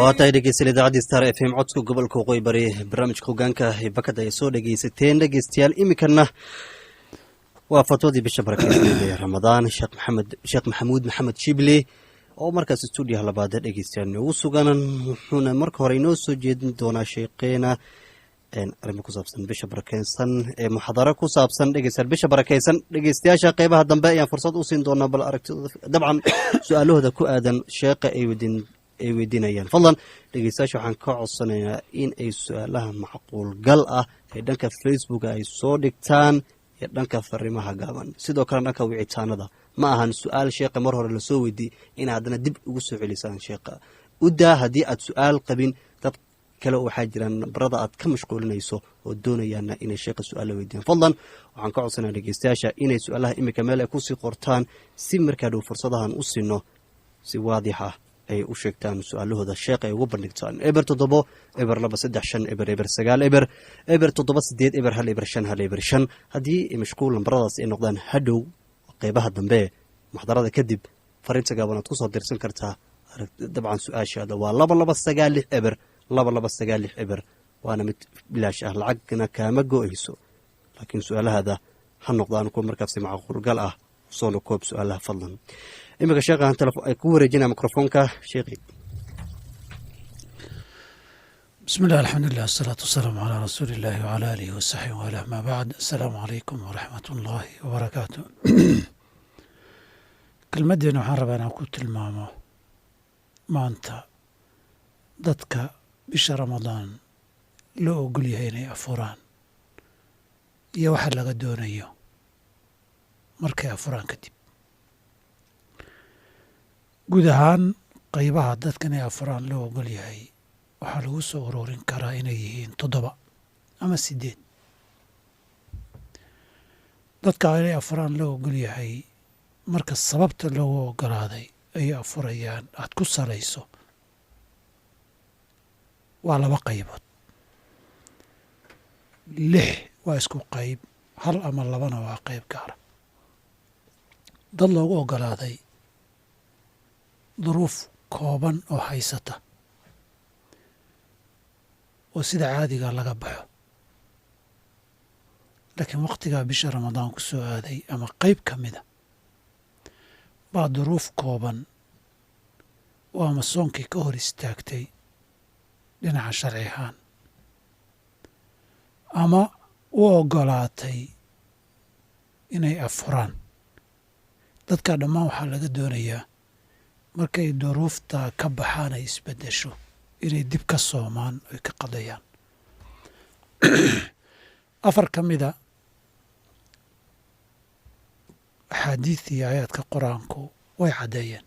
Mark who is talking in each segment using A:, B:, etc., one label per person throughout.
A: waatahay dhegeystayaal idaacadda Star FM codka gobolka Waqooyi Bari barnaamijka hogaanka bakada ay soo dhageysateen dhegeystayaal imikana waa fatwadii bisha barakeysan ee Ramadaan Sheekh Maxamuud Maxamed Shibli oo markaas stuudiyo labaad dhegeystayaal ugu sugan wuxuuna marka hore inoo soo jeedin doonaa sheeqeena arrimo ku saabsan bisha barakeysan ee muxaadaro ku saabsan dhegeystayaal bisha barakeysan dhegeystayaasha qeybaha dambe ayaan fursad u siin doonaa bal aragtida dabcan su'aalahooda ku aadan sheeqa ay weydiinayaan fadlan dhegeystayaasha waxaan ka codsanayaa in ay su'aalaha macquul gal ah ee dhanka Facebook ay soo dhigtaan iyo dhanka fariimaha gaaban sidoo kale dhanka wicitaanada ma ahan su'aal sheeqa mar hore la soo weydiiyay in haddana dib ugu soo celisaan sheeqa u daa haddii aad su'aal qabin dad kale waxaa jiraan barada aad ka mashquulinayso oo doonayaan inay sheeqa su'aal weydiiyaan fadlan waxaan ka codsanayaa dhegeystayaasha inay su'aalaha imika meel ay ku sii qortaan si markaa dhow fursadahan u siino si waadix ah ay u sheegtaan su'aalahooda sheeq ay ugu bandhigtaan eber 7 eber 2 3 5 eber 9 eber 7 8 eber 1 eber 5 1 eber 5 haddii mashquul lambaradaas ay noqdaan hadhow qeybaha dambe muxadarada kadib fariinta gaaban aad ku soo dirsan kartaa dabcan su'aashaada waa 229 eber 229 eber waana mid bilaash ah lacagna kaama go'ayso laakiin su'aalahada ha noqdaan kuwa markaas macquul gal ah soo koob su'aalaha fadlan imika sheekhan telefoon ay ku wareejinaa mikrofoonka sheekhi
B: بسم الله الحمد لله والصلاة والسلام على رسول الله وعلى آله وصحبه وعلى ما بعد السلام عليكم ورحمة الله وبركاته كلمتين waxaan rabaa inaan ku tilmaamo maanta dadka bisha Ramadaan loo ogol yahay inay afuraan iyo waxa laga doonayo markay afuraan kadib guud ahaan qaybaha dadka inay afuraan loo ogol yahay waxaa lagu soo ururin karaa inay yihiin 7 ama 8 dadka inay afuraan loo ogol yahay marka sababta loogu ogolaaday ay afurayaan aad ku salayso waa 2 qaybood 6 waa isku qayb 1 ama 2na waa qayb gaara dad loogu ogolaaday duruuf kooban oo haysata oo sida caadiga laga baxo laakiin waqtigaa bisha Ramadaan ku soo aaday ama qayb ka mida baa duruuf kooban oo ama soonkii ka hor istaagtay dhinaca sharci ahaan ama u ogolaatay inay afuraan dadka dhammaan waxaa laga doonayaa markay duruufta ka baxaan ay isbedesho inay dib ka soomaan ay ka qadayaan 4 ka mida axaadiis iyo aayaadka qur-aanku way caddeeyeen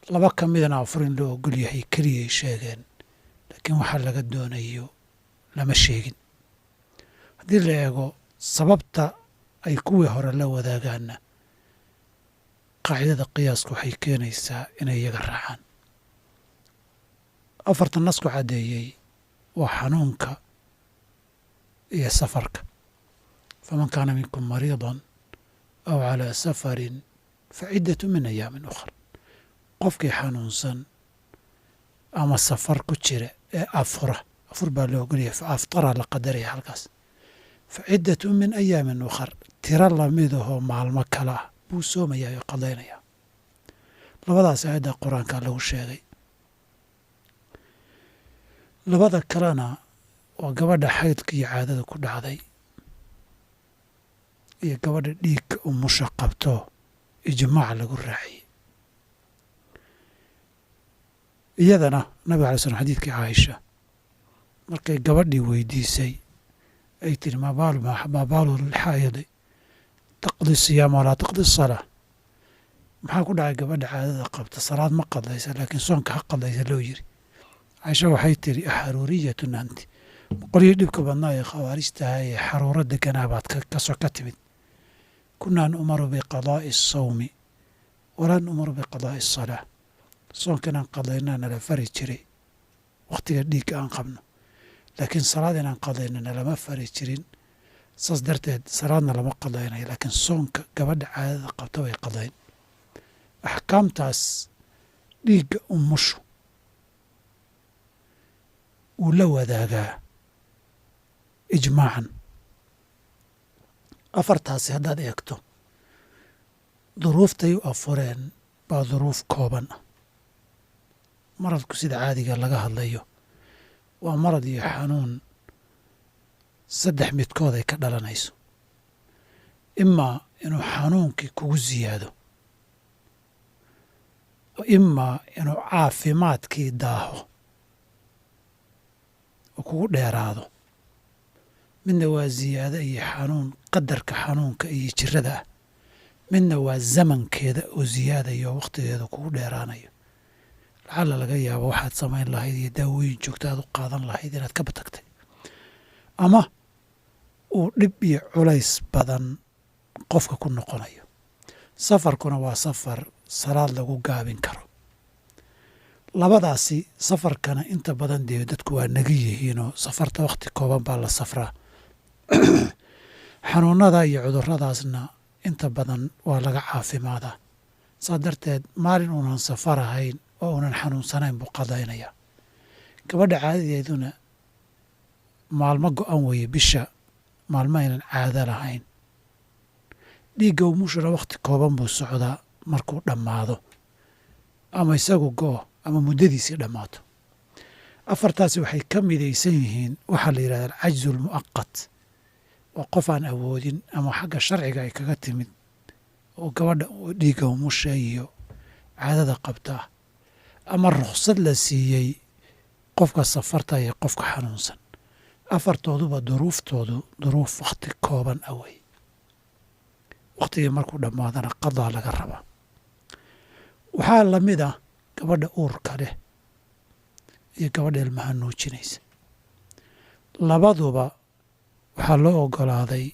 B: 2 ka midana afurin loo ogol yahay keliyay sheegeen laakiin waxaa laga doonayo lama sheegin haddii la eego sababta ay kuwii hore la wadaagaanna qaacidada qiyaasku waxay keenaysaa inay iyaga raacaan 4 nasku caddeeyey waa xanuunka iyo safarka faman kaana minkum mariidan aw calaa safarin faciddatu min ayaamin ukhra qofkii xanuunsan ama safar ku jira ee afur baa loo ogolyahay fa aftara la qadaraya halkaas faciddatu min ayaamin ukhar tiro lamidahoo maalmo kale ah buu soomayaa oo qadaynayaa 2daas aayadda qur-aanka lagu sheegay 2 kalena waa gabadha xaydka iyo caadada ku dhacday iyo gabadha dhiigga umusha qabto ijmaac lagu raaciyey iyadana nabiga alay slam xadiidkii caaisha markay gabadhii weydiisay ay tiri maa baalu lxaayidi taqdi siyaama walaa taqdi salaa maxaa ku dhacay gabadha caadada qabta salaad ma qadlaysa laakiin soonka ha qadlaysa loo yiri caaisha waxay tiri axaruuriyatun anti boqolyii dhibka badnaa ee khawaarijtaha ee xaruuro deganaa baad ka timid kunaa nu'maru biqadaa'i asawmi walaa nu'maru biqadaa'i asalaa soonka inaan qadaynaa nala fari jiray wakhtiga dhiigga aan qabno laakiin salaad inaan qadayno nalama fari jirin saas darteed salaadna lama qadaynayo laakiin soonka gabadha caadada qabta way qadayn axkaamtaas dhiigga umushu uu la wadaagaa ijmaacan. afartaasi haddaad eegto duruuftay u afureen baa duruuf kooban ah. maradku sida caadiga laga hadlayo waa marad iyo xanuun saddex midkood ay ka dhalanayso. imaa inuu xanuunkii kugu siyaado, imaa inuu caafimaadkii daaho oo kugu dheeraado. midna waa ziyaado iyo xanuun, qadarka xanuunka iyo jirada ah. midna waa zamankeeda oo ziyaadayo oo wakhtigeeda kugu dheeraanayo. lacalla laga yaabo waxaad samayn lahayd iyo daawooyin joogta aad u qaadan lahayd inaad ka batagtay, ama uu dhib iyo culays badan qofka ku noqonayo. safarkuna waa safar salaad lagu gaabin karo. labadaasi safarkana inta badan dee dadku waa naga yihiinoo safarta wakhti kooban baa la safraa. xanuunada iyo cuduradaasna inta badan waa laga caafimaadaa. saa darteed maalin uunan safar ahayn oo uunan xanuunsanayn buu qadaynayaa. gabadha caadadeeduna maalmo go-an weeye bisha, maalmo aynan caado lahayn. dhiigga umushuna wakhti kooban buu socdaa markuu dhammaado, ama isagu go-o ama muddadiisii dhammaato. afartaasi waxay ka midaysan yihiin waxaa la yidhahda alcajzu almu'aqat. waa qof aan awoodin ama xagga sharciga ay kaga timid oo gabadha dhiigga umusha iyo caadada qabtaa, ama ruksad la siiyey qofka safarta iyo qofka xanuunsan. afartooduba duruuftoodu duruuf wakhti kooban awey. wakhtigii markuu dhammaadana qadaa laga rabaa. waxaa la mid ah gabadha uurka leh iyo gabadha ilmaha nuujinaysa. labaduba waxaa loo ogolaaday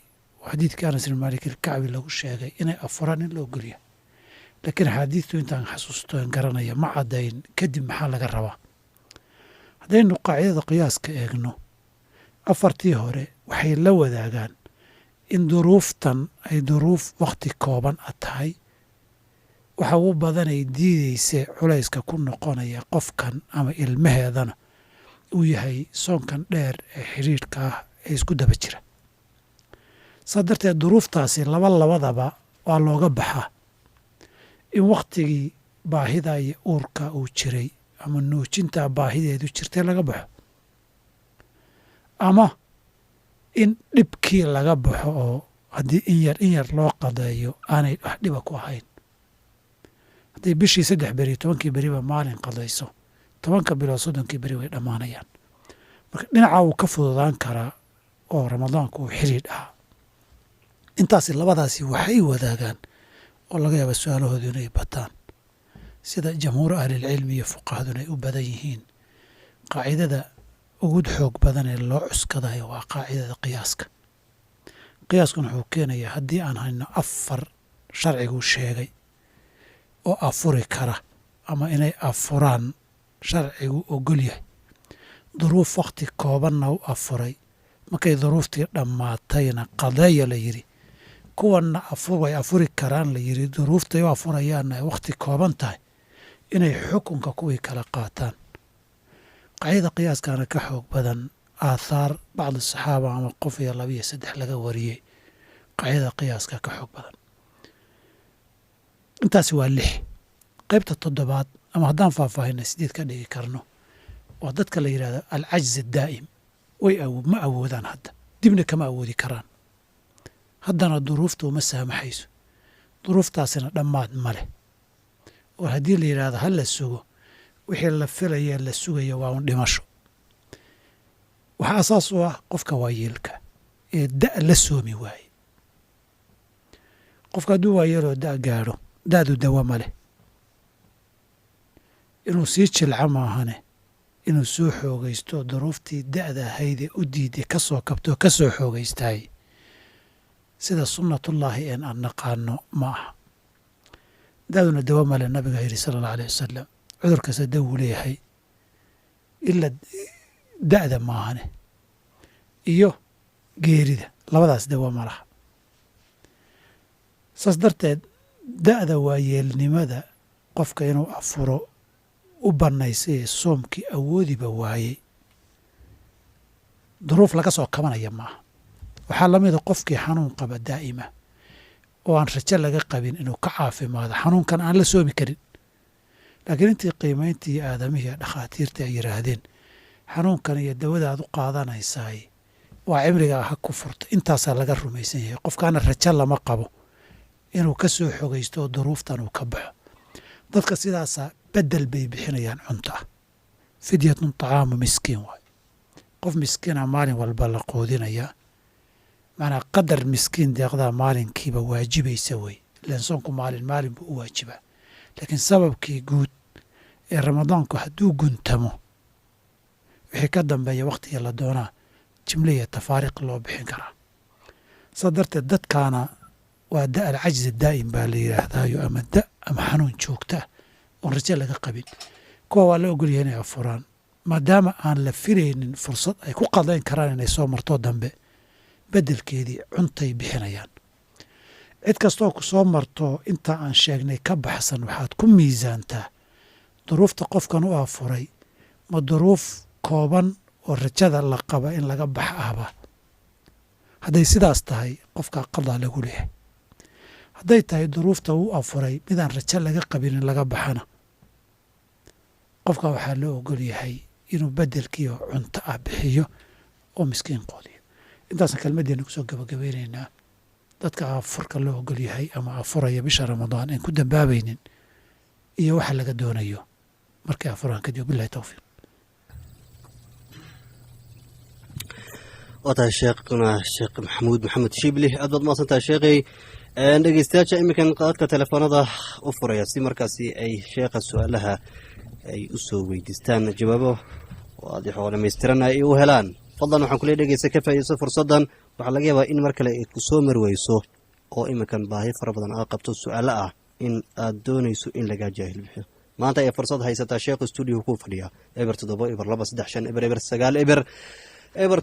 B: xadiidkii anas bin maalik ilkacbi lagu sheegay inay afuraan in la ogolyahay. laakiin axaadiidtu intaan xasuusto en garanaya ma caddayn kadib maxaa laga rabaa. haddaynu qaacidada qiyaaska eegno, afartii hore waxay la wadaagaan in duruuftan ay duruuf wakhti kooban a tahay. waxa ugu badanay diidayse culayska ku noqonaya qofkan ama ilmaheedana uu yahay soonkan dheer ee xidhiidhka ah ee isku daba jira. saa darteed duruuftaasi labadaba waa looga baxaa. in wakhtigii baahida iyo uurka uu jiray ama nuujintaa baahideedu jirtay laga baxo, ama in dhibkii laga baxo oo haddii in yar loo qadeeyo aanay wax dhiba ku ahayn. hadday bishii 3 beri 10kii beriba maalin qadayso, 10ka bilood 30kii beri way dhammaanayaan. marka dhinaca wuu ka fududaan karaa oo ramadaanku uu xidhiidh ahaa. intaasi labadaasi waxay wadaagaan oo laga yaaba su-aalahoodu inay bataan, sida jamhuur ahlilcilmi iyo fuqahaduna ay u badan yihiin. qaacidada ugu xoog badan ee loo cuskadayo waa qaacidada qiyaaska. qiyaaskuna wuxuu keenayaa haddii aan hayno 4 sharcigu sheegay oo afuri kara ama inay afuraan sharcigu ogol yahay, duruuf wakhti koobanna u afuray, markay duruuftii dhammaatayna qadeeya la yidhi, kuwanna way afuri karaan la yidhi, duruuftay u afurayaanna ay wakhti kooban tahay, inay xukunka kuwii kala qaataan. qaacida qiyaaskana ka xoog badan aathaar bacdi saxaaba ama qof iyo 2 iyo 3 laga wariyey. qaacidada qiyaaska ka xoog badan. intaasi waa 6. qaybta 7 ama haddaan faahfaahinay 8 ka dhigi karno waa dadka la yidhahdo alcajz daa'im. ma awoodaan hadda, dibna kama awoodi karaan. haddana duruuftu uma saamaxayso. duruuftaasina dhammaad ma leh. oo haddii la yidhaahdo ha la sugo, wixii la filayee la sugayo waa un dhimasho. waxaa asaas u ah qofka waayeelka ee da' la soomi waaye. qofka hadduu waayeeloo da' gaadho, da'du dawa ma leh. inuu sii jilca maahane inuu soo xoogaysto duruuftii da'da ahaydee u diiday ka soo kabtoo ka soo xoogaystaay sida sunnatullaahi een aan naqaano ma aha. da'duna dawa male. nabiga yidhi sala allahu aleyh wasalam, cudurkasta dawuu leeyahay ila da'da maahane iyo geerida, labadaas dawa ma laha. saas darteed da'da waayeelnimada qofka inuu afuro u bannaysay soomkii awoodiba waayey duruuf laga soo kabanaya maaha waxaa la mida qofkii xanuun qaba daa'ima oo aan rajo laga qabin inuu ka caafimaado xanuunkan aan la soomi karin laakiin intii qiimayntii aadamihii iyo dhakhaatiirtii ay yidhaahdeen xanuunkan iyo dawada aad u qaadanaysaay waa cimriga ha ku furta intaasaa laga rumaysan yahay qofkaana rajo lama qabo inuu ka soo xogaysto oo duruuftan uu ka baxo dadka sidaasaa bedel bay bixinayaan cunto ah fidyatun طacaamu miskiin waay qof miskiina maalin walba la qoodinayaa macnaa qadar miskiin deeqdaa maalinkiiba waajibaysa wey ilaan soonku maalin buu u waajibaa laakiin sababkii guud ee ramadaanku hadduu guntamo wixii ka dambeeya wakhtiga la doonaa jimle iyo tafaariiq loo bixin karaa saa darteed dadkaana waa da alcajzi daa'im baa la yidhaahdaayo ama da ama xanuun joogta ah oon rajo laga qabin kuwa waa la ogolyahay inay afuraan maadaama aan la filaynin fursad ay ku qadayn karaan inay soo marto dambe beddelkeedii cuntay bixinayaan cid kastoo ku soo marto intaa aan sheegnay ka baxsan waxaad ku miisaantaa duruufta qofkan u afuray ma duruuf kooban oo rajada la qaba in laga bax ahba hadday sidaas tahay qofkaa qadaa lagu leehay hadday tahay duruufta uu afuray midaan rajo laga qabin in laga baxana qofka waxaa loo ogol yahay inuu beddelkiio cunto ah bixiyo oo miskiin qoodiyo intaasna kelmaddeena kusoo gabagabeynaynaa dadka afurka loo ogol yahay ama afuraya bisha ramadaan aan ku dambaabaynin iyo waxa laga doonayo markay afuraan kadib bilahi towfiiq
A: waa tahay sheekhuna sheekh maxamuud maxamed shibli aad baad umahadsan tahay sheekhay dhegeystayaasha iminkan qaadadka telefoonada u furaya si markaasi ay sheekha su-aalaha ay u soo weydiistaan jawaabo waadix oo dhamaystiran ay u helaan fadlan waxaan kule dhegeysta ka faa'iidayso fursaddan waxaa laga yaabaa in mar kale ay ku soo marweyso oo iminkan baahi fara badan aad qabto su-aalo ah in aad doonayso in lagaa jaahil bixiyo maanta ay fursad haysataa sheekha stuudiyo kuu fadhiya eber 7 eber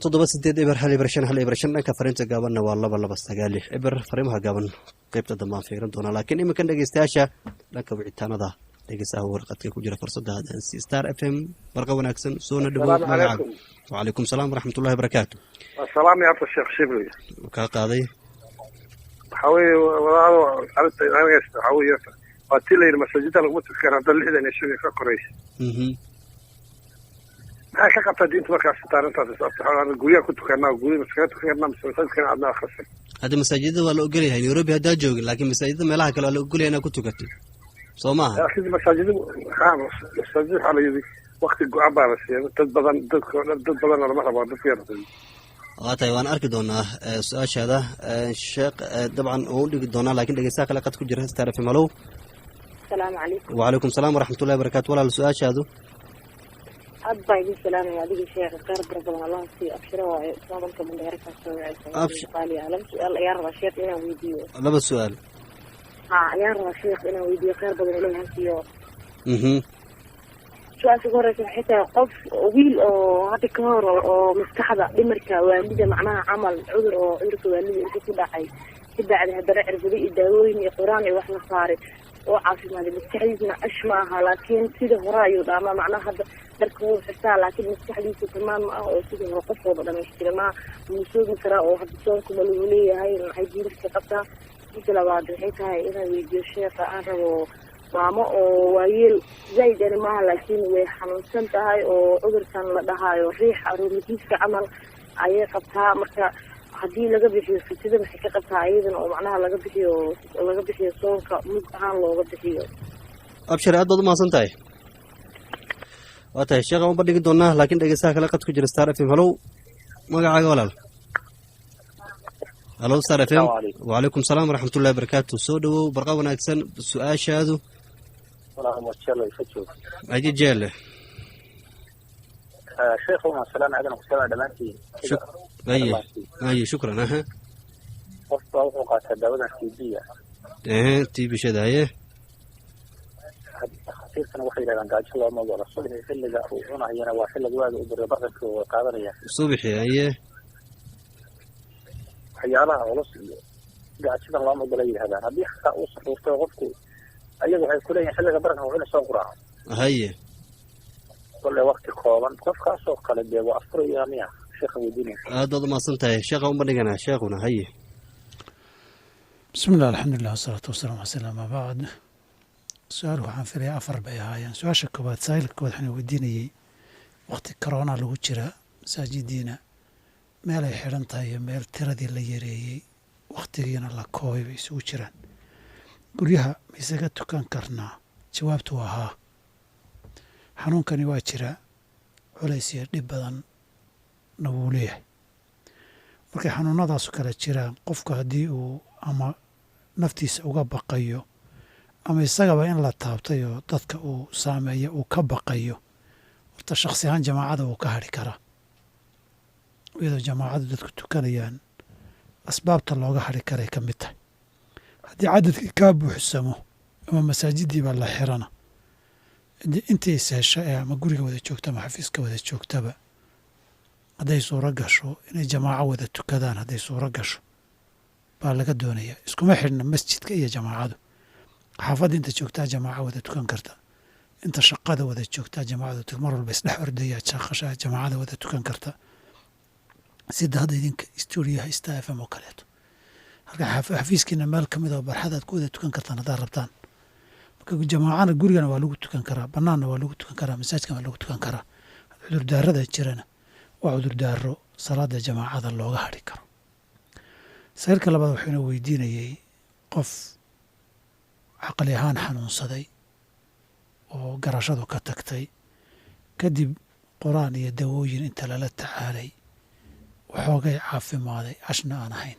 A: 7 dhanka fariinta gaabanna waa 229 eber fariimaha gaaban qaybta dambaan fiirin doonaa laakiin iminkan dhegeystayaasha dhanka wicitaanada dhegeystaha warqadka ku jira fursadda star FM barqa wanaagsan soona dhawow magacaaga wacalaykum salaam waraxmatullahi wabarakaatu
C: salaam ya sheekh shibli
A: ka qaaday
C: waxa weeye walaalo arrinta waxa weeye waa tilayr masaajidda lagu tukan hadda 60 ka koraysa maxay ka qabtaa diinta markaas taarintaas sababta guryaha ku tukanaa guryaha masaajidka tukanaa masaajidka aadna akhrisan
A: hadda masaajidda waa la ogolyahay Nairobi hadda joogin laakiin masaajidda meelaha kale waa la ogolyahay inaad ku tukato soo maaha
C: laakiin masaajidda waxaa la yidhi waqti go-aan baa la siiyay dad badan lama rabo dad yar
A: waa tahay waan arki doonaa su-aashaada sheekh dabcan oo u dhigi doonaa laakiin dhegeystaha kale qad ku jira star FM alow
D: السلام عليكم
A: وعليكم السلام ورحمة الله وبركاته ولا السؤال شادو
D: أبا يجي السلام يا ديك الشيخ خير ربنا الله في أبشر وإسلامك من غيرك
A: أبشر
D: قال يا لم سؤال يا رب الشيخ أنا ويديو
A: لا بس سؤال
D: يا رب الشيخ أنا ويديو خير بدنا إليه هالسيو سؤال صغير حتى قف ويل أو هذا كهر أو مستحضر دمرك والدة معناها عمل عذر أو عذر والدة إنت كده حي كده على هذا العرض ذي الدواوين يقران وإحنا صارت وعافي ما دي مستحيلنا أشمعها لكن سيده هرايو داما معناها هذا دركوا حسا لكن مستحيل تمام أو سيده رقصه بدنا نشتري ما مسوق مثلا أو هذا صونكم الأولية هاي هيجي لك قطع مثل بعد الحين هاي إذا فيديو شيء فأنا ماما أو ويل زي ده ما لكن وحنوسن هاي أو عذر كان لها وريح أو مجلس عمل أي قطع مركا haddii laga bixiyo fitida maxay ka qabtaa ayadan oo macnaha laga bixiyo soonka mid ahaan looga bixiyo
A: abshir aad baad umahadsan tahay waa tahay sheekha uma dhigi doonaa laakiin dhegeystaha kale qad ku jira star FM halow magacaaga walaal halow star FM wacalaykum salaam waraxmatullahi wabarakaatu soo dhawow barqa wanaagsan su-aashaadu aji jeelle
E: شيخنا السلام عليكم وسلام دمانتي
A: أي شكرا
E: قصة وقعت الدولة السيدية
A: تي بشدة هي
E: خطير كان وحيد عن قاعد شو الموضوع الصبح في اللي هنا هنا واحد الجواد وبربرك وقادرية
A: صبحي هي
E: حيالها ولص قاعد شو الله موضوع هذا هذه حتى وصف وصفه أيوة هاي كلها يحل بركة وعلى صغرى
A: هي
E: كل وقت قوان قف خاص وقلب وأفر يامية sheekha weydiinaya.
A: aad baad umahadsan tahay sheekha uma dhiganaa sheekhuna haye.
B: bismi illah alxamdulilah wasalaatu wasalaam ala sala ama bacd. su-aal waxaan filayaa 4 bay ahaayeen. su-aasha koowaad saa'ilka koowaad waxaan weydiinayey waqti corona lagu jiraa masaajidiina meel ay xidhan tahay iyo meel tiradii la yareeyey waqtigiina la koobay bay isugu jiraan. guryaha ma isaga tukan karnaa? jawaabtu waa haa. xanuunkani waa jiraa, culays iyo dhib badanna wuu leeyahay. markay xanuunadaasu kala jiraan qofku haddii uu ama naftiisa uga baqayo ama isagaba in la taabtay oo dadka uu saameeyo uu ka baqayo, horta shakhsi ahaan jamaacada wuu ka hadhi karaa, iyadoo jamaacadu dadku tukanayaan asbaabta looga hadhi karay ka mid tahay. haddii cadadkii kaa buuxsamo ama masaajidiiba la xirana, intii is hesha ee ama guriga wada joogta ama xafiiska wada joogtaba hadday suuro gasho inay jamaaco wada tukadaan, hadday suuro gasho baa laga doonayaa. iskuma xidhna masjidka iyo jamaacadu. xaafadda inta joogtaa jamaaco wada tukan karta, inta shaqada wada joogtaa jamaacada mar walba isdhex ordayaa shaqashaa jamaacada wada tukan karta, sida hadda idinka stuudiyaha Star FM oo kaleeto. halka xafiiskiina meel ka mid oo barxadaad ku wada tukan kartaan haddaad rabtaan. marka jamaacana gurigana waa lagu tukan karaa, bannaanna waa lagu tukan karaa, masaajidkana waa lagu tukan karaa. cudurdaarada jirana waa cudurdaaro salaada jamaacada looga hadhi karo. saa'ilka labaad wuxuuna weydiinayey qof caqli ahaan xanuunsaday oo garashadu ka tagtay, kadib quraan iyo dawooyin inta lala tacaalay waxoogay caafimaaday, ashna aan ahayn.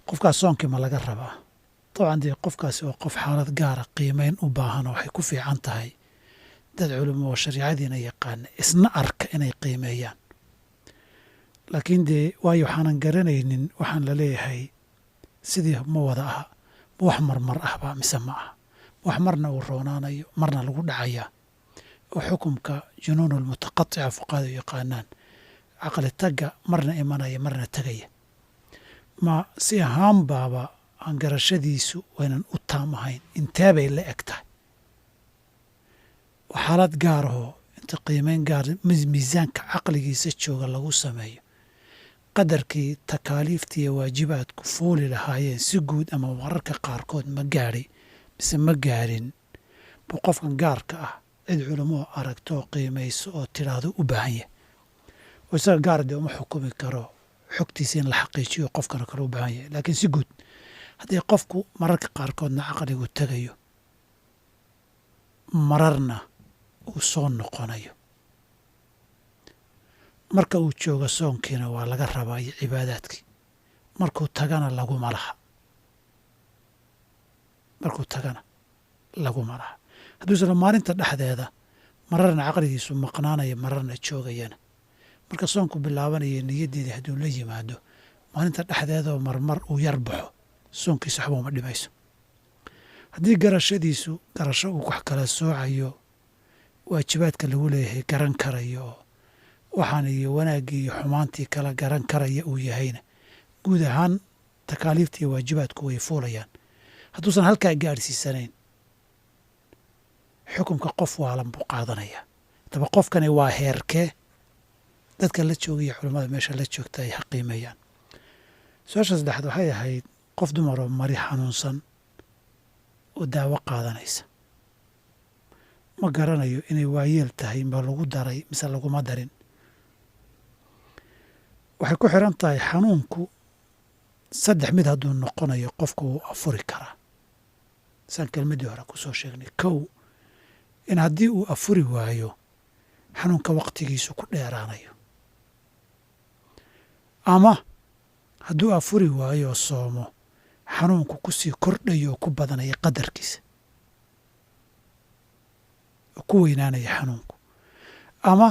B: qofkaas soonkii ma laga rabaa? dabcan dee qofkaasi waa qof xaalad gaara qiimeyn u baahan oo waxay ku fiican tahay dad culimo oo shariicadiina yaqaana isna arka inay qiimeeyaan. laakiin dee waayo waxaanan garanaynin waxaan la leeyahay sidii ma wada aha, ma wax marmar ahba mise ma aha, wax marna uu roonaanayo marna lagu dhacayaa, oo xukumka junuunul mutaqatica fuqaada u yaqaanaan, caqli tagga marna imanaya marna tegaya. ma si ahaan baaba aan garashadiisu waynan u taam ahayn, intee bay la eg tahay? waa xaalad gaar ahoo inta qiimeyn gaar miisaanka caqligiisa jooga lagu sameeyo, qadarkii takaaliifta iyo waajibaadku fuuli lahaayeen si guud ama mararka qaarkood ma gaadhay mise ma gaadhin, buu qofkan gaarka ah cid culamo aragto oo qiimayso oo tidhaahdo u baahan yahay. oo isaga gaar dee uma xukumi karo xogtiisa in la xaqiijiyo qofkana kale u baahan yahay. laakiin si guud haddii qofku mararka qaarkoodna caqligu tegayo, mararna uu soo noqonayo, marka uu joogo soonkiina waa laga rabaa iyo cibaadaadkii, markuu tagana laguma laha. hadduu isla maalinta dhexdeeda mararna caqligiisu maqnaanaya mararna joogayana, marka soonku bilaabanaya niyaddeedii hadduu la yimaado maalinta dhexdeedaoo marmar uu yar baxo, soonkiisa waxba uma dhimayso. haddii garashadiisu garasho uu wax kala soocayo, waajibaadka lagu leeyahay garan karayo, waxaan iyo wanaaggii iyo xumaantii kala garan karaya uu yahayna, guud ahaan takaaliifta iyo waajibaadku way fuulayaan. hadduusan halkaa gaadhsiisanayn, xukunka qof waalan buu qaadanayaa. daba qofkani waa heerkee dadka la joogaya culammada meesha la joogta ay xaqiimeeyaan. su-aasha saddexaad waxay ahayd qof dumaroo mari xanuunsan oo daawo qaadanaysa, ma garanayo inay waayeel tahay ma lagu daray mise laguma darin. waxay ku xiran tahay xanuunku 3 mid hadduu noqonayo qofku wuu afuri karaa. saan kelmaddii hore ku soo sheegnay, 1 in haddii uu afuri waayo xanuunka waqtigiisu ku dheeraanayo, ama hadduu afuri waayo oo soomo xanuunku ku sii kordhayo oo ku badanaya qadarkiisa, oo ku weynaanaya xanuunku, ama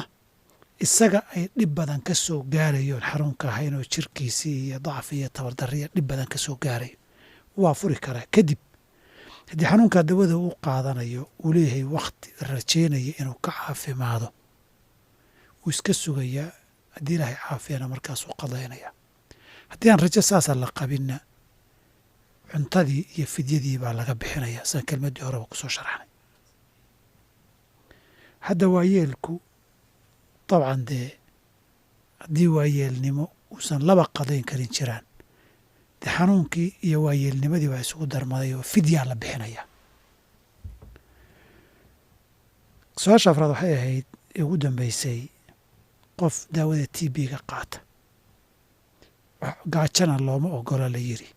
B: isaga ay dhib badan ka soo gaarayoon xanuunka ahayn oo jirkiisii iyo dacfi iyo tabardarriya dhib badan ka soo gaarayo, waa furi karaa. kadib haddii xanuunkaa dawada uu qaadanayo uu leeyahay wakhti rajaynaya inuu ka caafimaado, wuu iska sugayaa. haddii ilaahay caafiyana markaasuu qadaynayaa. haddii aan rajo saasa la qabinna cuntadii iyo fidyadii baa laga bixinayaa, saan kelmaddii horeba ku soo sharaxnay. hadda waayeelku dabcan dee haddii waayeelnimo uusan laba qadayn karin jiraan dee xanuunkii iyo waayeelnimadii baa isugu darmaday oo fidyaa la bixinayaa. su-aasha afraad waxay ahayd ee ugu dambeysay qof daawada t b-ga qaata gaajana looma ogola la yiri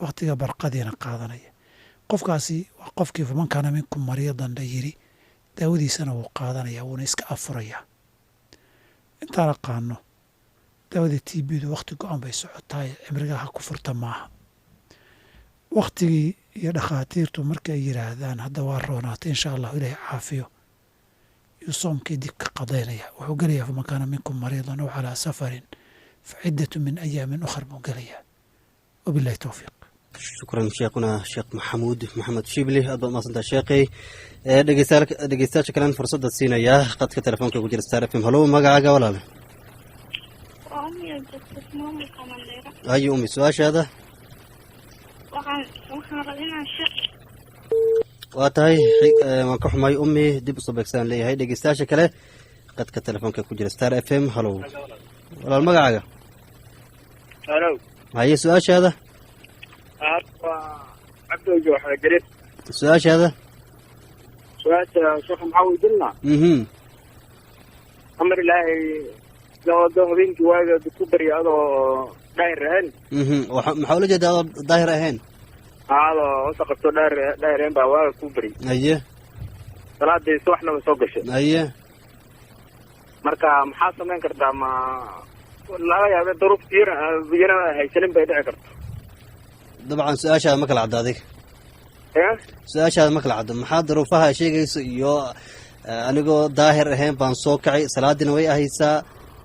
B: wakhtiga barqadiina qaadanaya. qofkaasi waa qofkii faman kaana minkum mariidan la yiri daawadiisana wuu qaadanaya wuuna iska afurayaa. intaan aqaano daawada t b-du wakhti go-an bay socotaay cimrigaa ha ku furta maaha. wakhtigii iyo dhakhaatiirtu marka ay yidhaahdaan hadda waa roonaatay insha allahu ilaahay caafiyo yuu soomkii dib ka qadaynaya. wuxuu gelayaa faman kaana minkum mariidan aw calaa safarin fa ciddatu min ayaamin ukhar buu gelayaa. wabillahi towfiiq.
A: shukran sheekhuna sheekh maxamed shibli aad baad mahadsantaha sheekhay. dhegeystayaasha kalen fursadda siinayaa qadka telefoonka ku jira star f m. halow magacaaga walaale. haye umi su-aashaada. waa tahay waan ka xumay umi dib usoo beegsaan leeyahay. dhegeystayaasha kale qadka telefoonka ku jira star f m. halow walaal magacaaga.
F: halow
A: haye su-aashaada.
F: cabdoojo waxaa jirin
A: su-aashaada.
F: su-aasha sheekha maxaa weydiinaa amar ilaahay dawado habeenkii waaga ku barya adoo daahir ahayn
A: maxaa ula jeeda adoo daahir ahayn
F: adoo wasa qabto daahir ahayn baa waaga ku bari
A: haye
F: salaadii subaxnaba soo gashay
A: haye
F: marka maxaa samayn kartaa ma laga yaaba duruuf biyana haysanin bay dhici karto
A: dabcan su-aashaada ma kala cadda adiga su-aashaada ma kala caddo maxaa daruufaha sheegayso iyo anigoo daahir ahayn baan soo kacay salaadiina way ahaysaa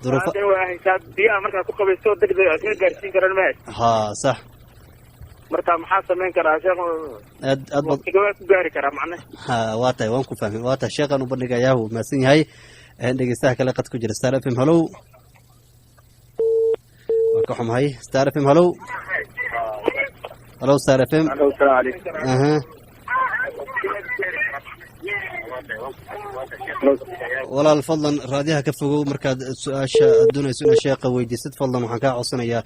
F: salaadiina way ahaysaa biyaha markaa ku qabayso degdeg aad ka gaarsiin karan ma
A: ha sax
F: marka maxaa samayn karaa sheekh
A: aad
F: ku gaari karaa macne
A: ha waa tahay waan ku fahmay waa tahay sheekhan u bandhigayaa wuu mahadsan yahay dhegeystaha kale qad ku jira star f m. halow waan ka xumahay star f m. halow halow star f m. walaal fadlan raadiyaha ka fogow markaad su-aasha aad doonayso inaad sheeqa weydiisid fadlan waxaan kaa codsanayaa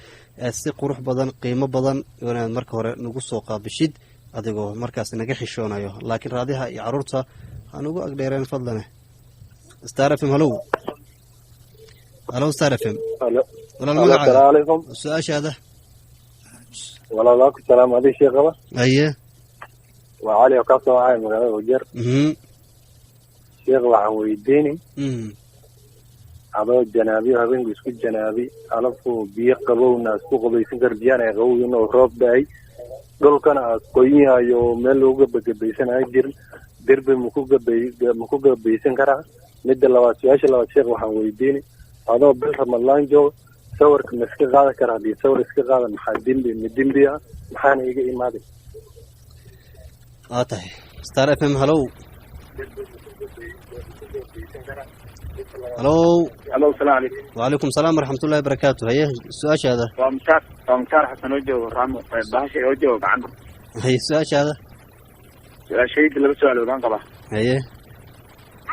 A: si qurux badan qiimo badan inaad marka hore nagu soo qaabishid adigoo markaas naga xishoonayo laakiin raadiyaha iyo caruurta ha nagu agdheereen fadlane. star f m. halow halow star f m. walaal magacaaga su-aashaada.
G: walaalku salaam adi sheekaba
A: haye
G: waa cali oo kasoo wacay magaalada wajeer. sheekh waxaan weydiini adoo janaabiyo habeenku isku janaabi alafu biyo qabowna isku qabaysan kar biyaan ay qabow inuu roob da-ay dhulkana aad qoyihayo meel loogu gabagabaysanayo jirin derbi maku gabaysan karaa. midda labaad su-aasha labaad sheekh waxaan weydiini adoo bil ramadaan joogo sawirka ma iska qaadan kara haddii sawir iska qaadan maxaa dembi ah maxaana iga imaaday.
A: waa tahay star f m. halow halow
F: halow salaam calaykum.
A: wacalaykum salaam waraxmatullahi barakaatu. haye su-aashaada.
F: waa mushaar xasan oo joogo raamo bahasha oo joogo gacanta.
A: haye su-aashaada.
F: su-aashayda laba su-aal ogaan qaba.
A: haye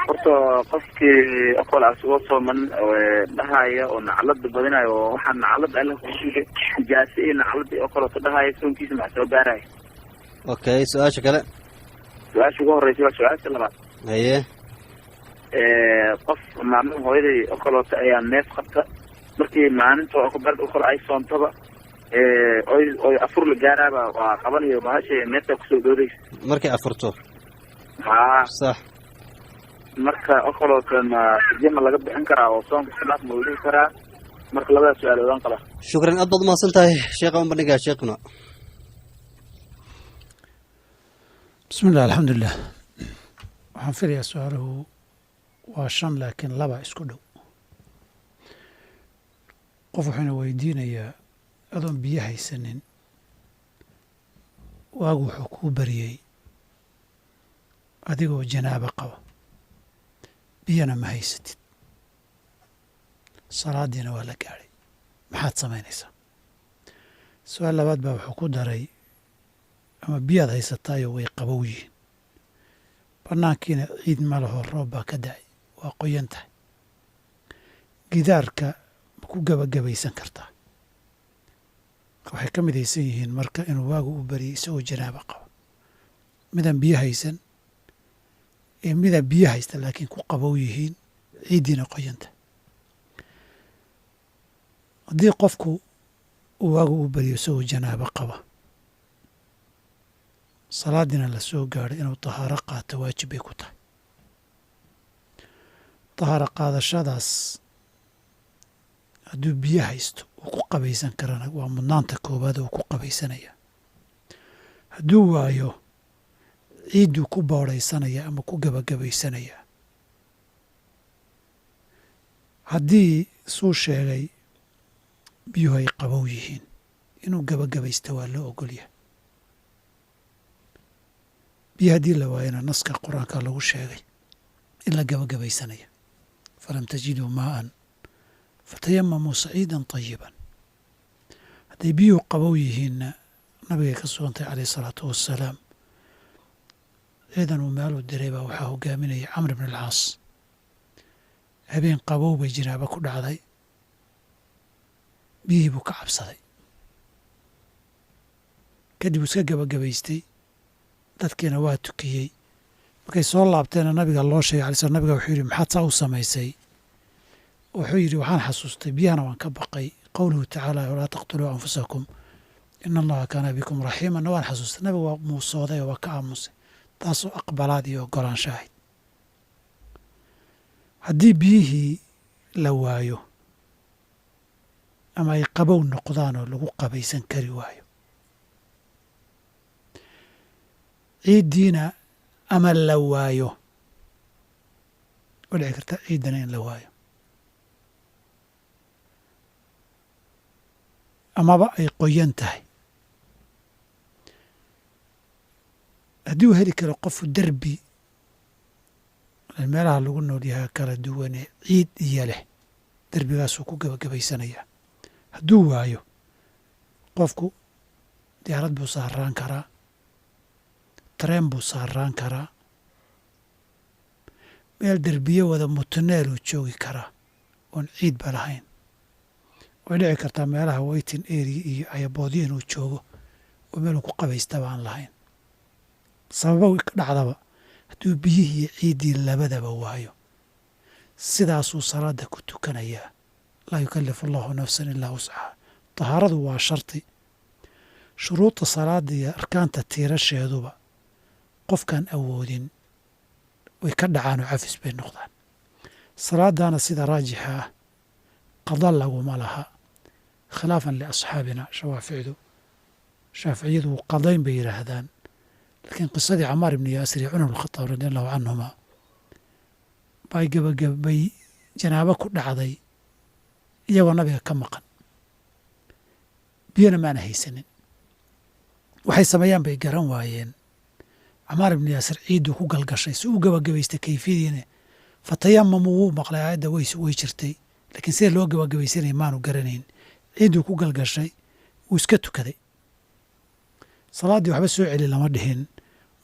F: horta qofkii aqool asugoo sooman dhahaya oo naclada badinayo oo waxaa naclada alla kusuuday ijaasa iyo nacladii oo kaleeto dhahaya soonkiisa maxa soo gaaraya.
A: okay su-aasha kale.
F: su-aasha ugu horeysa waa su-aasha labaad.
A: haye
F: qof maalin hooyaday oo kaleeto ayaa neef qabta markii maalinta okoberd u kale ay soontaba oy afur la gaaraaba waa qabanayo bahasha neefta kusoo doodaysa
A: markay afurto.
F: haa
A: sax
F: marka oo kaleeto ma jima laga bixin karaa oo soonka salaad ma weli karaa. marka labada su-aal ogaan qaba.
A: shukran aad baad umahadsan tahay sheekha un bandhigaa sheekhuna.
B: bismillah alxamdulilah. waxaan filayaa su-aaluhu waa 5 laakiin 2 isku dhow. qof wuxuuna weydiinayaa adoon biyo haysanin waagu wuxuu kuu bariyey adigoo janaabo qaba biyana ma haysatid salaadiina waa la gaadhay maxaad samaynaysaa. su-aal labaad baa wuxuu ku daray ama biyaad haysataayo way qabow yihiin bannaankiina ciid ma laho roob baa ka da-ay waa qoyan tahay gidaarka ma ku gebagabaysan kartaa. waxay ka midaysan yihiin marka inuu waagu u bariyay isagoo janaabo qabo, midaan biyo haysan ee midaan biyo haysta laakiin ku qabow yihiin, ciiddiina qoyanta. haddii qofku uu waagu u bariyo isagoo janaabo qaba, salaadiina la soo gaadhay, inuu tahaaro qaato waajib bay ku tahay. tahaaro qaadashadaas hadduu biyo haysto uu ku qabaysan karana waa mudnaanta koowaad uu ku qabaysanaya. hadduu waayo ciidduu ku boodhaysanaya ama ku gebagabaysanaya. haddii suu sheegay biyuhu ay qabow yihiin, inuu gebagabaysta waa loo ogolyahay. biyo haddii la waayana naska qur-aanka lagu sheegay in la gebagabaysanaya. falam tajiduu maa'an fatayamamuu saciidan طayiban. hadday biyuhu qabow yihiinna nabigay ka sugantay calayh isalaatu wassalaam, ciidan uu meeluu diray baa waxaa hogaaminayay camr ibn alcaas. habeen qabow bay janaabo ku dhacday, biyihii buu ka cabsaday, kadib uu iska gebagabaystay, dadkiina waa tukiyey. markay soo laabteena nabiga loo sheegay alay slam, nabiga wuxuu yidhi maxaad saa u samaysay? wuxuu yidhi waxaan xasuustay biyahana waan ka baqay, qowluhu tacaala walaa taqtuluu anfusakum ina allaha kaana bikum raxiimanna waan xasuustay. nabiga waa muusooday oo waa ka aamusay, taasoo aqbalaad iyo ogolaansho ahayd. haddii biyihii la waayo ama ay qabow noqdaan oo lagu qabaysan kari waayo, ciiddiina ama la waayo, waa dhici karta ciiddana in la waayo, amaba ay qoyan tahay. haddii uu heli karo qofu derbi meelaha lagu nool yahaa kala duwane ciid iyo leh, derbigaasuu ku gebagabaysanayaa. hadduu waayo, qofku diyaarad buu saaraan karaa, tareen buu saaraan karaa, meel derbiyo wada mutuneeluu joogi karaa oon ciidba lahayn. way dhici kartaa meelaha waiting area iyo ayaboodyo inuu joogo oo meeluu ku qabaystaba aan lahayn. sababa ka dhacdaba hadduu biyihii ciiddii labadaba waayo, sidaasuu salaada ku tukanayaa. laa yukallifu allahu nafsan ilaa wuscaha. tahaaradu waa shardi. shuruudda salaada iyo arkaanta tiirasheeduba qofkaan awoodin way ka dhacaan oo cafis bay noqdaan. salaadaana sida raajixa ah qada laguma laha, khilaafan liasxaabina shaaficiyadu qadayn bay yidhaahdaan. laakiin qisadii camaar ibni yaasir iyo cumar bnkhadaab radi allahu canhuma bay janaabo ku dhacday iyagoo nabiga ka maqan, biyona maana haysanin. waxay sameeyaan bay garan waayeen. camaar ibni yaasir ciidduu ku galgashay si uu gebagabaystay kayfiyadiina fatayamamu wuu maqlay aayadda way jirtay, laakiin sida loo gebagabaysanaya maanu garanayn. ciidduu ku galgashay wuu iska tukaday. salaaddii waxba soo celi lama dhihin.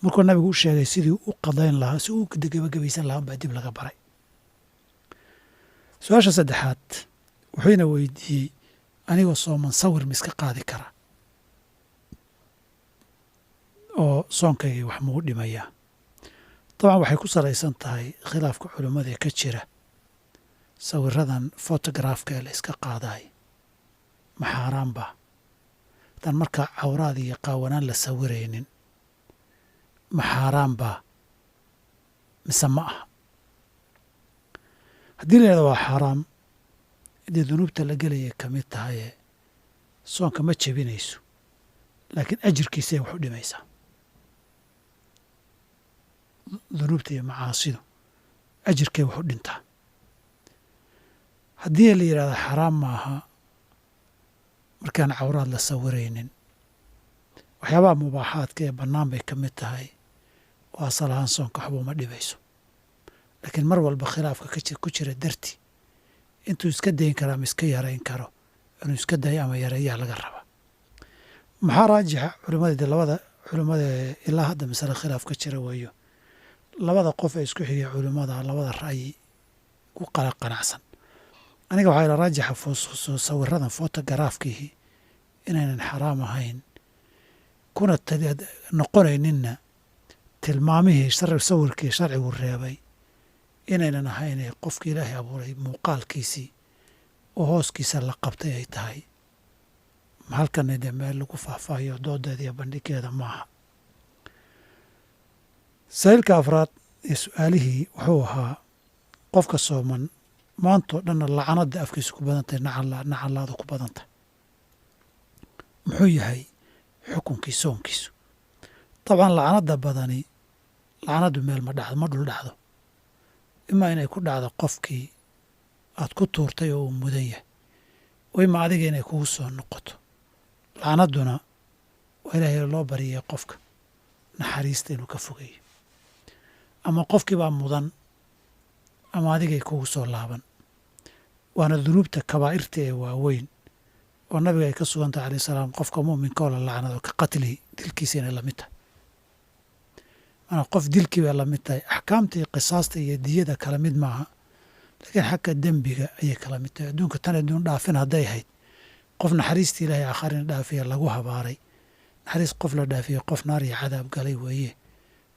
B: markuu nabigu u sheegay sidii u qadayn lahaa, si uu gebagabaysan lahaan baa dib laga baray. su-aasha saddexaad wuxuuna weydiiyey, anigoo sooman sawir ma iska qaadi kara oo soonkaygii wax muu dhimayaa? dabcan waxay ku salaysan tahay khilaafka culummada ee ka jira sawiradan fotograafka ee la iska qaadaay ma xaaraan baa? haddaan markaa cawraad iyo qaawanaan la sawiraynin ma xaaraan baa mise ma aha? haddii la yidhahdo waa xaaraam, haddii dunuubta la gelaya ka mid tahaye soonka ma jebinayso, laakiin ajirkiisay wax u dhimaysaa. dunuubta iyo macaasidu ajirkay wax u dhintaa. haddii la yidhahdo xaraam maaha markaan cawraad la sawiraynin, waxyaabaha mubaaxaadka ee bannaan bay ka mid tahay oo asal ahaan soonka waxba uma dhibayso. laakiin mar walba khilaafka ku jira darti intuu iska dayn karo ama iska yarayn karo, inuu iska dayo ama yareeyaa laga rabaa. maxaa raajixa labada culimmada ilaa hadda masale khilaaf ka jira weeyo, labada qof ee isku xigay culimmada labada ra'yi ku qala qanacsan. aniga waxaa ila raajixa sawiradan photogaraafkiihii inaynan xaraam ahayn kuna noqonayninna tilmaamihii sawirkii sharcigu reebay inaynan ahayn qofka ilaahay abuuray muuqaalkiisii oo hooskiisa la qabtay ay tahay halkana dee meel lagu faahfaahiyo doodeeda iyo bandhiggeeda maaha. saa'ilka afraad ee su-aalihii wuxuu ahaa qofka sooman maantoo dhanna lacanada afkiisu ku badan tahay nacanlaadu ku badan tahay muxuu yahay xukunkii soonkiisu? dabcan lacanada badani lacanadu meel ma dhul dhacdo, imaa inay ku dhacdo qofkii aad ku tuurtay oo uu mudan yahay, oo ima adiga inay kugu soo noqoto. lacanaduna waa ilaahay loo bariyay qofka naxariista inuu ka fogeeyo, ama qofkii baa mudan ama adigay kugu soo laaban. waana dunuubta kabaa'irta ee waaweyn oo nabiga ay ka sugan tahay alayh salaam qofka mu'minka oo la lacnado ka qatlihi dilkiisa inay lamid tahay. maanaa qof dilkii bay lamid tahay. axkaamta iyo qisaasta iyo diyada kala mid maaha, laakiin xagga dembiga ayay kala mid tahay. adduunka tan adduun dhaafin hadday ahayd qof naxariistii ilaahay aakharina dhaafiya lagu habaaray, naxariis qof la dhaafiya qof naar iyo cadaab galay weeye.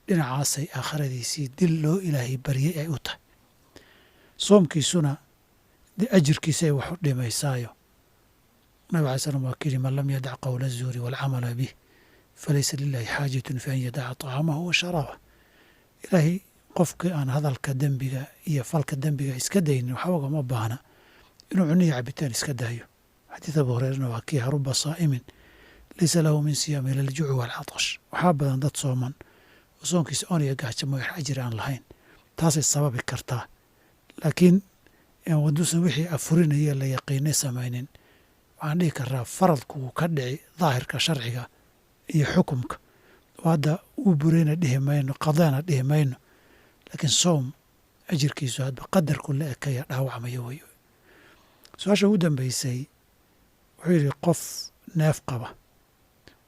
B: dhinacaasay aakhiradiisii dil loo ilaahay baryey ay u tahay. soomkiisuna dee ajirkiisa ay wax u dhimaysaayo. nabig alay slam waa kuyidhi man lam yadac qowla azuuri waalcamala bih falaysa lilaahi xaajatun fi an yadaca طacaamahu wa sharaabah. ilaahay qofkii aan hadalka dembiga iyo falka dembiga iska daynin waxba ugama baahna inuu cuniya cabitaan iska daayo. xadiid abu hureyrana waa kii haruba saa'imin laysa lahu min siyaami ila aljuuci waalcatash. waxaa badan dad sooman oo soonkiisa oon iyo gaajo mooy wax ajir aan lahayn. taasay sababi kartaa, laakiin waduusan wixii afurinaya la yaqiinay samaynin waxaan dhihi karaa faradku wuu ka dhici daahirka sharciga iyo xukumka oo hadda uu burayna dhihi mayno, qadana dhihi mayno, laakiin soom ajirkiisu hadba qadarku la ekaya dhaawacmaya wey. su-aasha ugu dambeysay wuxuu yidhi qof neef qaba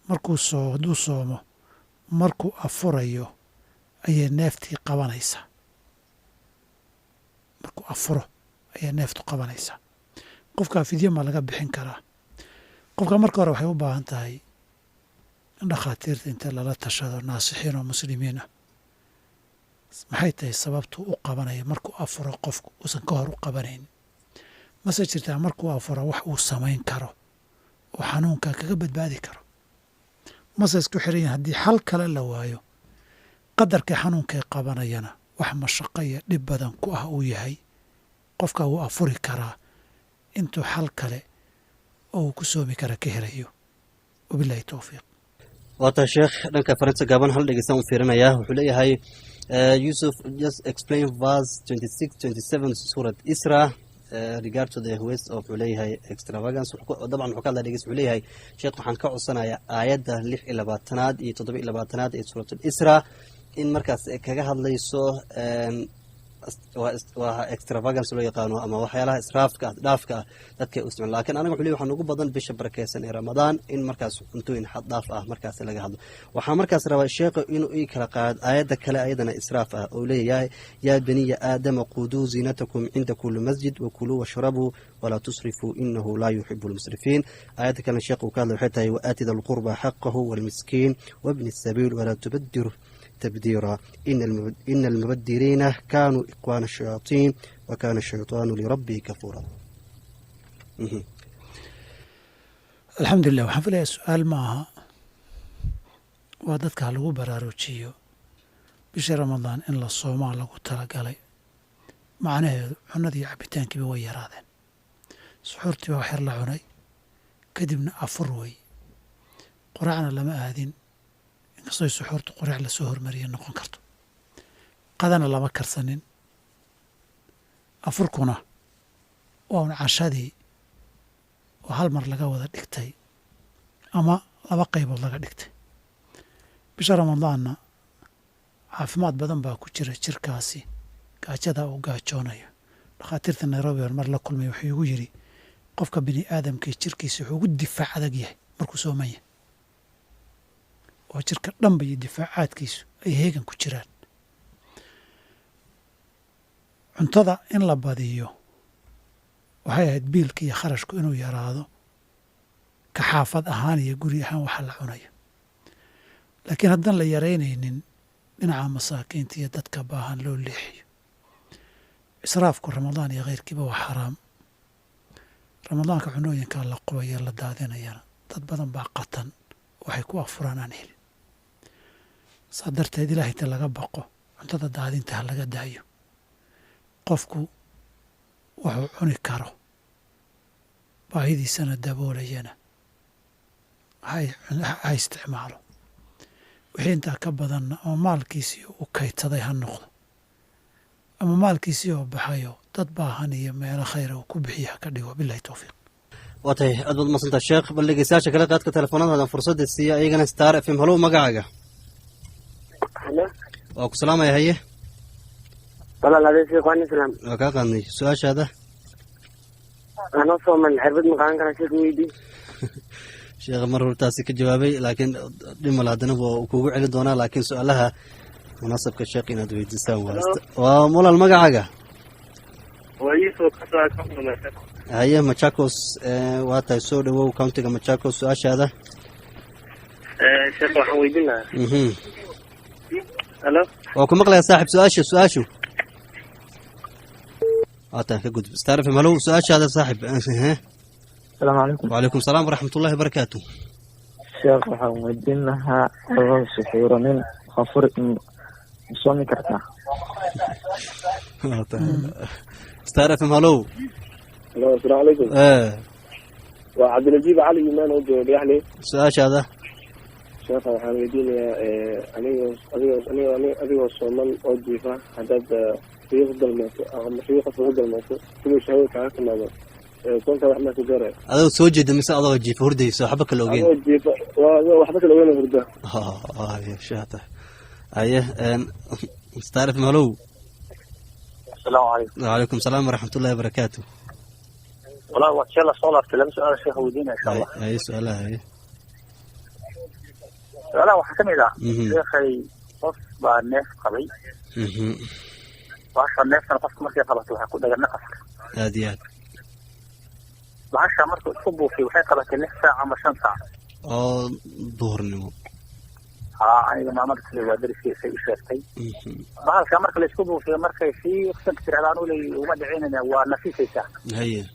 B: hadduu soomo markuu afurayo ayay neeftii qabanaysaa. markuu afuro ayay neeftu qabanaysaa. qofkaa fidyo ma laga bixin karaa? qofka marka hore waxay u baahan tahay in dhakhaatiirta inta lala tashado naasixiin oo muslimiin ah maxay tahay sababtuu u qabanaya markuu afuro qofku uusan ka hor u qabanaynin. mase jirtaa markuu afuro wax uu samayn karo oo xanuunka kaga badbaadi karo? mase isku xiran yahin haddii xal kale la waayo qadarkai xanuunkay qabanayana wax mashaqo iyo dhib badan ku ah uu yahay, qofka wuu afuri karaa intuu xal kale oo uu ku soomi kara ka helayo. wabilahi towfiiq.
A: waata sheekh dhanka farinta gaaban hal dhegeystaan u fiirinayaa. wuxuu leeyahay Yusuf just explain verse 26-27 surat Isra regard to the waste of wuxuu leeyahay extravagance. dabcan wuxuu ka hadlaa dhegeys wuxuu leeyahay sheekh waxaan ka codsanayaa aayadda 26 iyo 27 ee suuratul Isra in markaas kaga hadlayso waa extravagance loo yaqaano ama waxyaalaha israafka dhaafka dadka u isticmaal. laakiin aniga wuxuu leeyahay waxaan ugu badan bisha barakeysan ee Ramadaan in markaas cuntooyin xad dhaaf ah markaas laga hadlo. waxaa markaas rabaa sheekhu inuu ii kala qaado aayadda kale ayadana israaf ah oo leeyahay yaa baniya aadama quduu zinatakum cinda kulli masjid wa kuluu washrabuu walaa tusrifuu inahu laa yuxibu lmusrifiin. aayadda kale sheekhu ka hadlay waxay tahay waaatida alqurba xaqahu walmiskiin wabni sabiil walaa tubadiru تبديرا إن المبدرين كانوا إخوان الشياطين وكان الشيطان لربه كفورا.
B: الحمد لله. waxaan filayaa su-aal maaha, waa dadka lagu baraarujiyo bisha ramadaan in la soomaa lagu talagalay. macnaheedu cunadii iyo cabitaankiiba way yaraadeen, suxuurtiiba wax yar la cunay, kadibna afur wey, quraacna lama aadin inkastoo suxuurta quraac lasoo hormariya noqon karto, qadana lama karsanin, afurkuna waa un cashadii oo hal mar laga wada dhigtay ama laba qaybood laga dhigtay. bisha ramadaanna caafimaad badan baa ku jira jirkaasi gaajada uu gaajoonayo. dhakhaatiirta Nairobi oo mar la kulmay wuxuu igu yidhi qofka bini aadamka jirkiisa wuxuu ugu difaac adag yahay markuu sooman yahay, oo jirka dhanba iyo difaacaadkiisu ay heegan ku jiraan. cuntada in la badiyo waxay ahayd biilka iyo kharashku inuu yaraado ka xaafad ahaan iyo guri ahaan waxa la cunayo laakiin haddaan la yaraynaynin dhinaca masaakiinta iyo dadka baahan loo leexiyo israafku ramadaan iyo khayrkiiba waa xaraam ramadaanka cunooyinkaa la qobayo la daadinayana dad badan baa qatan waxay ku afuraan aan helin saa darteed ilaahay inta laga baqo cuntada daadinta ha laga daayo qofku wuxuu cuni karo baahidiisana daboolayana ha isticmaalo wixii intaa ka badanna ama maalkiisii u kaydsaday ha noqdo ama maalkiisii oo baxayo dad baahan iyo meelo khayra uu ku bixiya ha ka dhigo bilahi towfiiq
A: waa tahay aad baad masantaa sheekh bal dhegeystayaasha kale qaadka telefoonadaadan fursadda siiya iyagana star f m halow magacaaga waa ku salaamaya haye
H: walaal adee sheekh waan islaam
A: waa kaa qaadnay su-aashaada
H: anoo sooman xerbad ma qaadan karaa sheekh weydii
A: sheekha mar hortaasi ka jawaabay laakiin dhimal haddana waa kugu celin doonaa laakiin su-aalaha munaasabka sheekh inaad weydiisaan waa walaal magacaaga haye machakos waa tahay soo dhawow countiga machakos su-aashaada
H: sheekh waxaan weydiin lahaa halo
A: waa ku maqlayaa saaxib su-aashu waa tahay ka gudub star f m halow su-aashaada saaxib
I: السلام عليكم.
A: وعليكم السلام ورحمة الله وبركاته.
I: شيخ waxaan weydiin lahaa adoo suxuuranin khafur soomi kartaa
A: star f m halow
H: السلام عليكم. وعبد الجيب علي إيمان ودي يعني
A: su-aashaada
H: sheekh waxaan weydiinayaa adigoo sooman oo jiifa haddaad riiq dalmayso ama riiqas ugu dalmayso siduu shahwada kaaga timaado soonka wax maa ku gaaraya
A: adoo soo jeeda mise adoo jiifa hurdayso waxba kala ogeyn
H: adoo jiifa waxba kala ogeyn hurda
A: shaata aye star f m halow
E: السلام عليكم.
A: وعليكم السلام ورحمة الله وبركاته.
E: والله وقت شاء الله صلاة كلام سؤال الشيخ ودينا إن شاء الله.
A: أي سؤالها هي.
E: سؤالها وحكم إذا شيخي قص بالناس قبي. وعشر الناس أنا قص مركي خلاص وحكون ده جنة قصر.
A: هاديات.
E: وعشر مركي تصبوا في وحيقة بكلف ساعة مشان ساعة.
A: ظهر النمو.
E: أنا ما عملت لي وادري في شيء بعد كم مرة اللي يسكبوا في مرة في قسم كثير على نولي وما دعينا ونفيس يساع.
A: هي.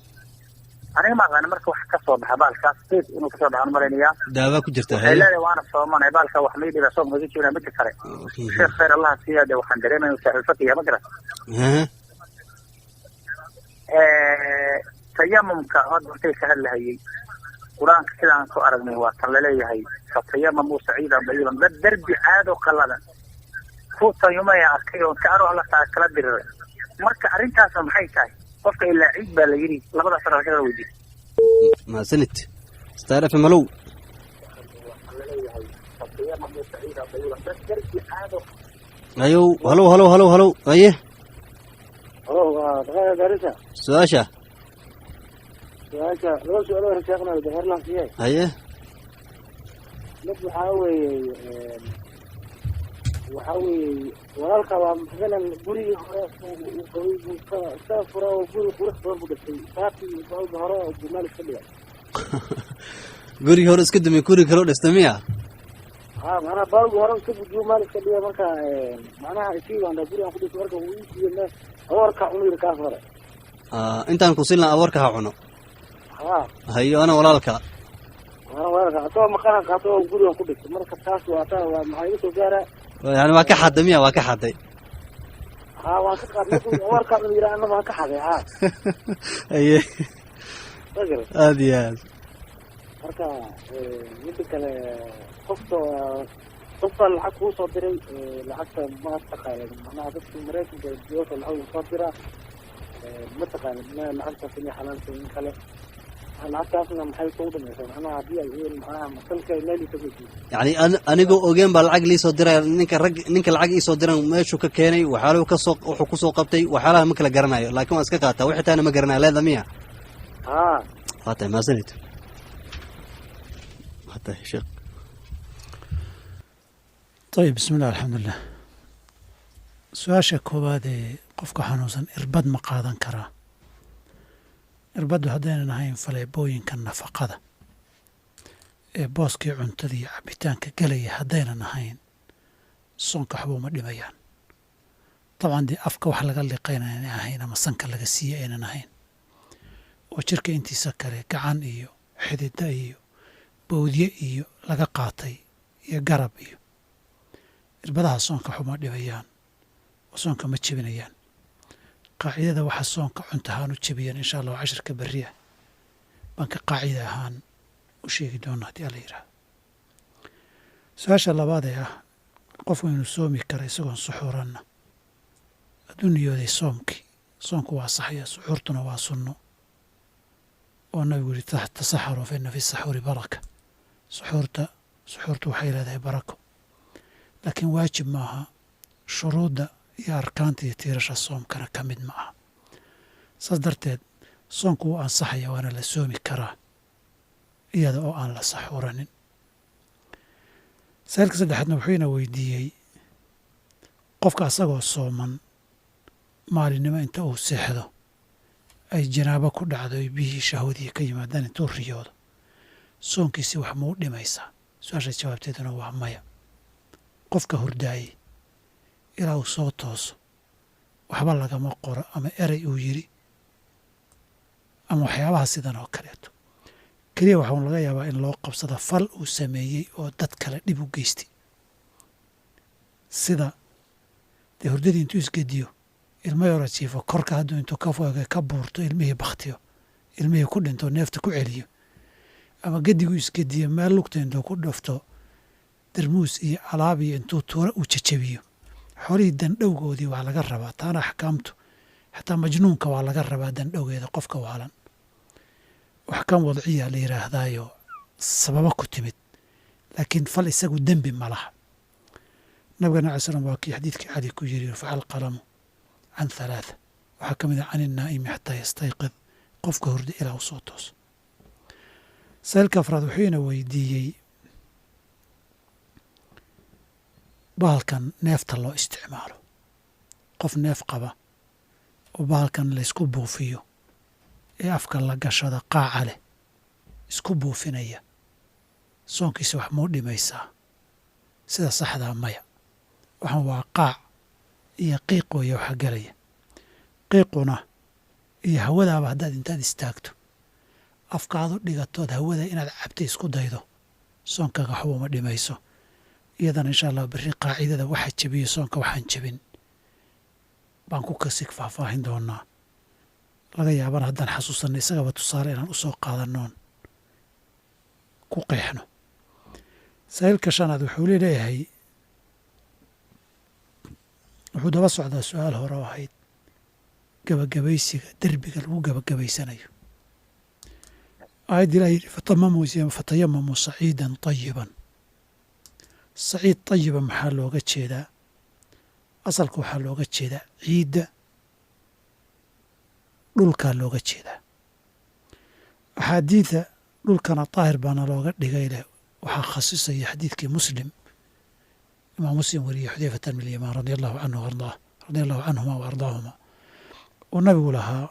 E: أنا ما أنا مرة واحد كسر بحبال كاستيد إنه كسر عن مرينيا.
A: دعوة كجرتها هي.
E: لا وأنا صومان عبال كوحميد إذا صوم مزيج ولا مدة كره. شيخ خير الله سيادة وحندرينا وسهل فتي يا مقرة. تيمم كهاد وتي سهل هي. قرآن كذا عن سؤال من هو صلى لي هي. فتيمم سعيدا بيضا بالدرب عاد وقلنا. فوت يوم يعكي وكأنه الله تعالى كلبر. مرك أرنتها سمحيتها. قفك إلا عيد بالجري لبضع سنة كذا ودي.
A: ما سنت. استعرف ملو. أيوه هلو أيه.
H: هلو تغير دارسة.
A: سؤاشة.
H: لو سؤال شيخنا ظهرنا فيه.
A: أيه.
H: مثل وحاوي walaalka waa مثلا gurigii hore saa fura oo guri qurux badan buu dhashay saafii bawda hore oo jumaal iska dhiga
A: gurigii hore iska dumay guri kale oo dhistay miya
H: macnaha bawda hore iska jumaal iska dhiga marka macnaha isii baan guri aan ku dhistay marka uu siiyay awarka cunir ka hore
A: intaan ku silna awarka ha cuno hayo ana walaalka
H: atoo maqana qaato guri aan ku dhistay marka taas waa maxay soo gaaraa
A: يعني ما كحد مية ما كحد
H: واكحد وركع من يرى أنا ما كحد
A: أيه هذه هذا
H: مركا يمكن قصة الحق هو صدري الحق ما أتقال أنا عرفت المراكز الجوات الحول صدرة ما أتقال ما الحق فيني حلال فيني خلاص
A: يعني anigoo ogeyn baa lacag liisoo diray ninka lacag iisoo diran meeshuu ka keenay waxaaluhu wuxuu kusoo qabtay waxyaalaha ma kala garanayo laakiin waan iska qaataa wixii taana ma garanaya leeda miya waa tahay maasanid waa tahay sheekh
B: طيب بسم الله الحمد لله su-aasha koowaad ee qofka xanuunsan irbad ma qaadan karaa irbaddu haddaynan ahayn faleebooyinka nafaqada ee booskii cuntada iyo cabitaanka gelaya haddaynan ahayn soonka waxba uma dhimayaan. dabcan dee afka wax laga liqayna aynay ahayn ama sanka laga siiya aynan ahayn oo jirka intiisa kale gacan iyo xidida iyo bowdye iyo laga qaatay iyo garab iyo irbadaha soonka waxuma dhimayaan oo soonka ma jebinayaan. qaacidada waxa soonka cunta ahaan u jebiyaan insha allah waa cashirka berri ah baan ka qaacida ahaan u sheegi doona haddii alla yidhaahdo. su-aasha labaad ee ah qofku inuu soomi kara isagoon suxuuranna hadduu niyooday soomkii soonku waa saxya suxuurtuna waa sunno oo nabigu yidhi tasaxaruu fa inna fi saxuuri baraka. suxuurtu waxay leedahay barako laakiin waajib maaha shuruudda iyo arkaanta iyo tiirasha soomkana ka mid ma aha. saas darteed soonku wuu ansaxaya waana la soomi karaa iyada oo aan la saxuuranin. sa'ilka saddexaadna wuxuu ina weydiiyey qofka asagoo sooman maalinimo inta uu seexdo ay janaabo ku dhacdo ay biyihii shahwadii ka yimaadaan intuu riyoodo soonkiisi wax ma u dhimaysaa? su-aasha jawaabteeduna waa maya. qofka hurdaayey ilaa uu soo tooso waxba lagama qoro ama erey uu yidhi ama waxyaabaha sidan oo kaleeto. keliya waxaun laga yaabaa in loo qabsado fal uu sameeyey oo dad kale dhib u geystay sida dee hurdadii intuu isgediyo ilmo yaro jiifo korka hadduu intuu ka foge ka buurto ilmihii bakhtiyo ilmihii ku dhinto neefta ku celiyo ama gedigu isgediyo meel lugta intuu ku dhufto darmuus iyo alaab iyo intuu tuura uu jajabiyo xoolihii dandhowgoodii waa laga rabaa. taana axkaamtu xataa majnuunka waa laga rabaa dandhowgeeda qofka waalan. axkaam wadciya la yidhaahdaayo sababo ku timid laakiin fal isagu dembi ma laha. nabigana alai slam waa kii xadiidkii cali ku yiri irfaca alqalamu can halaatha waxaa ka mid ah can innaa'imi xataa yastayqid qofka hurda ilaa u soo tooso. sa'ilka afraad wuxuu ina weydiiyey bahalkan neefta loo isticmaalo qof neef qaba oo bahalkan laysku buufiyo ee afka la gashada qaaca leh isku buufinaya soonkiisa wax muu dhimaysaa? sida saxdaa maya. waxaan waa qaac iyo qiiq weeye waxa gelaya. qiiquna iyo hawadaaba haddaad intaad istaagto afkaadu dhigatood hawada inaad cabta isku daydo soonkaga waxba uma dhimayso. iyadana insha allah berri qaacidada waxa jebiyo soonka waxaan jebin baan ku kasig faahfaahin doonaa. laga yaabana haddaan xasuusanno isagaba tusaale inaan u soo qaadanoon ku qeexno. sa'ilka shanaad wuxuu leeyahay wuxuu daba socdaa su-aal hore oo ahayd gabagabaysiga derbiga lagu gabagabaysanayo. aayadda ilaah yidhi fatayamamuu saciidan tayiban. saciid tayiba maxaa looga jeedaa? asalka waxaa looga jeedaa ciidda dhulkaa looga jeedaa. axaadiida dhulkana daahir baana looga dhigay leh waxaa khasisaya xadiidkii muslim imaam muslim wariyey xudayfata bn lyamaan radia allahu canhuma wa ardaahuma uu nabigu lahaa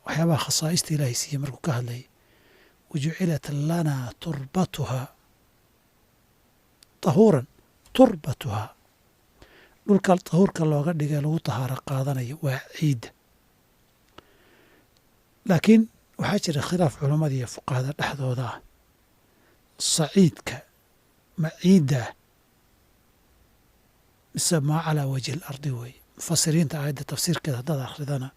B: waxyaabaha khasaa'ista ilaahay siiyey markuu ka hadlayay wajucilat lanaa turbatuhaa tahuuran turbatuhaa dhulka tahuurka looga dhigay lagu tahaaro qaadanayo waa ciidda. laakiin waxaa jira khilaaf culammada iyo fuqahada dhexdooda ah saciidka ma ciidda mise maa calaa wajhi alardi weeye. mufasiriinta aayadda tafsiirkeeda haddaad akhridana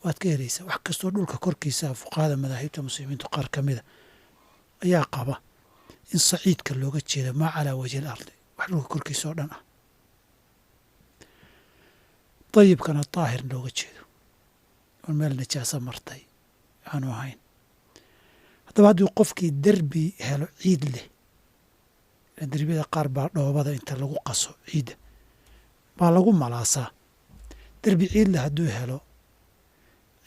B: waad ka helaysaa wax kastoo dhulka korkiisa fuqahada madaahibta muslimiintu qaar ka mida ayaa qaba in saciidka looga jeeda maa calaa wajhi alardi wax dhulka korkiisa oo dhan ah. dayibkana daahir looga jeedo oon meel najaaso martay aanu ahayn. haddaba hadduu qofkii derbi helo ciid leh derbiyada qaar baa dhoobada inta lagu qaso ciidda baa lagu malaasaa. derbi ciid leh hadduu helo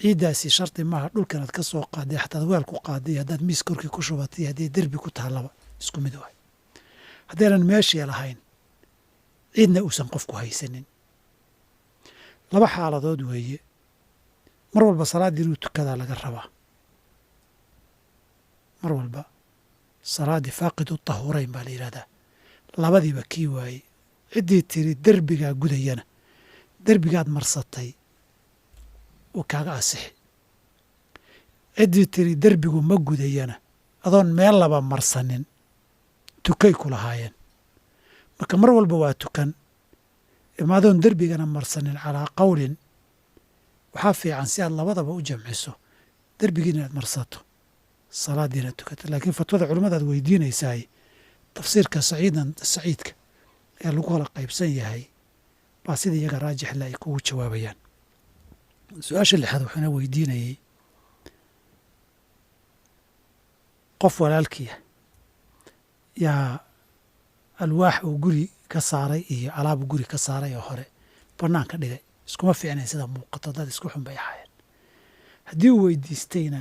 B: ciiddaasi shardi maaha dhulka inaad ka soo qaaday xataad weel ku qaaday haddaad miis korkii ku shubatay haddii derbi ku taallaba isku mid waay. haddaynan meeshii lahayn ciidna uusan qofku haysanin laba xaaladood weeye. mar walba salaaddii inuu tukadaa laga rabaa mar walba salaaddii faaqidu tahuurayn baa la yidhahdaa labadiiba kii waayey ciddii tiri derbigaa gudayana derbigaad marsatay uu kaaga asixi ciddii tiri derbigu ma gudayana adoon meel laba marsanin tukay ku lahaayeen marka mar walba waa tukan imaadoon derbigana marsanin calaa qowlin waxaa fiican si aad labadaba u jamciso derbigiina inaad marsato salaadiina tukato laakiin fatwada culimmadaad weydiinaysaay tafsiirka saciidka ee lagu kala qaybsan yahay baa sida iyaga raajixle ay kugu jawaabayaan su-aasha lixaad wuxuuna weydiinayey qof walaalkiia yaa alwaax uu guri ka saaray iyo alaabu guri ka saaray oo hore bannaan ka dhigay iskuma fiicnayn sida muuqato dad isku xun bay ahaayeen haddii uu weydiistayna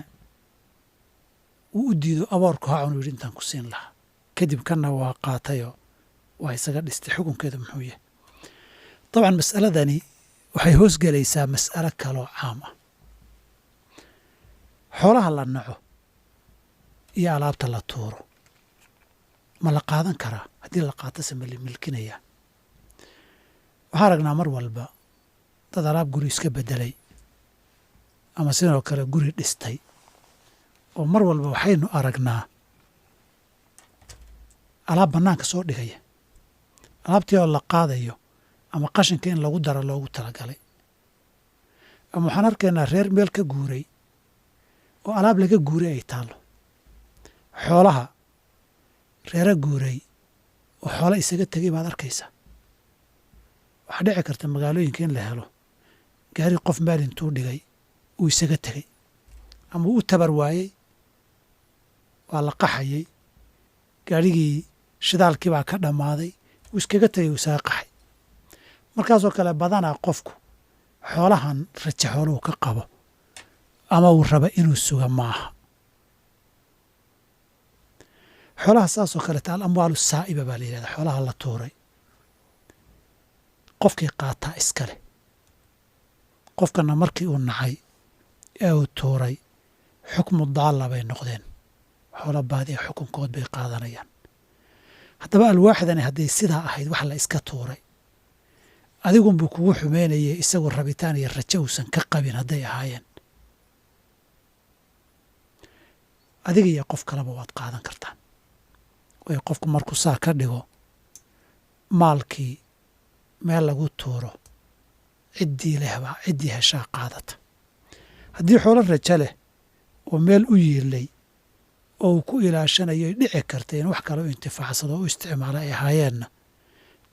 B: uu u diido aboorku ha cunu yidhi intaan ku siin lahaa kadib kanna waa qaatayoo waa isaga dhistay xukunkeedu muxuu yahay dabcan mas'aladani waxay hoos gelaysaa mas'alo kaloo caam ah xoolaha la naco iyo alaabta la tuuro ma la qaadan karaa haddii la qaatase ma la milkinayaa waxaa aragnaa mar walba dad alaab guri iska beddelay ama sidoo kale guri dhistay oo mar walba waxaynu aragnaa alaab bannaanka soo dhigaya alaabtii oo la qaadayo ama qashinka in lagu daro loogu talagalay ama waxaan arkaynaa reer meel ka guuray oo alaab laga guuray ay taallo xoolaha reera guuray oo xoolo isaga tegay baad arkaysaa waxaa dhici karta magaalooyinka in la helo gaari qof meel intuu dhigay uu isaga tegey ama uu u tabar waayey waa la qaxayey gaarhigii shidaalkii baa ka dhammaaday uu iskaga tegay uu isaga qaxay markaasoo kale badanaa qofku xoolahan raja xooluhu ka qabo ama uu raba inuu suga maaha xoolaha saasoo kaleta al amwaalu saa'iba baa la yidhahdaa xoolaha la tuuray qofkii qaataa iska leh qofkana markii uu nacay ee uu tuuray xukmu daalla bay noqdeen xoolo baadi ee xukunkood bay qaadanayaan haddaba alwaaxdani hadday sidaa ahayd wax la iska tuuray adigunbuu kugu xumeynayay isagu rabitaan iyo rajo uusan ka qabin hadday ahaayeen adiga iyo qof kaleba waad qaadan kartaan waayo qofku markuu saa ka dhigo maalkii meel lagu tuuro ciddii lehbaa ciddii heshaa qaadata haddii xoolo rajo leh oo meel u yiilay oo uu ku ilaashanayo ay dhici karta in wax kale u intifaacsado o u isticmaala ay ahaayeenna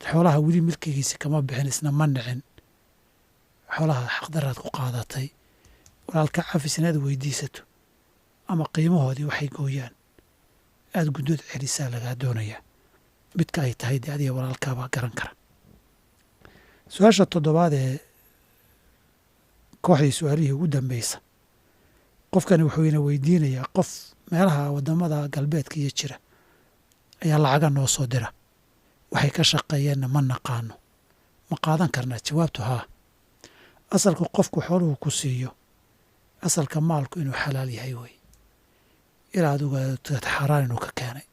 B: xoolaha weli milkigiisi kama bixin isna ma nicin xoolaha xaqdaraad ku qaadatay walaalka cafis inaad weydiisato ama qiimahoodii waxay gooyaan aada guddood celisaa lagaa doonayaa midka ay tahay dee adiga walaalkaabaa garan kara su-aasha toddobaad ee kooxdii su-aalihii ugu dambeysa qofkani wuxuu ina weydiinayaa qof meelaha waddamada galbeedka iyo jira ayaa lacaga noo soo dira waxay ka shaqeeyeenna ma naqaano ma qaadan karnaa jawaabtu haa asalku qofku xooluhu ku siiyo asalka maalku inuu xalaal yahay wey ilaa ad ogaado xaaraan inuu ka keenay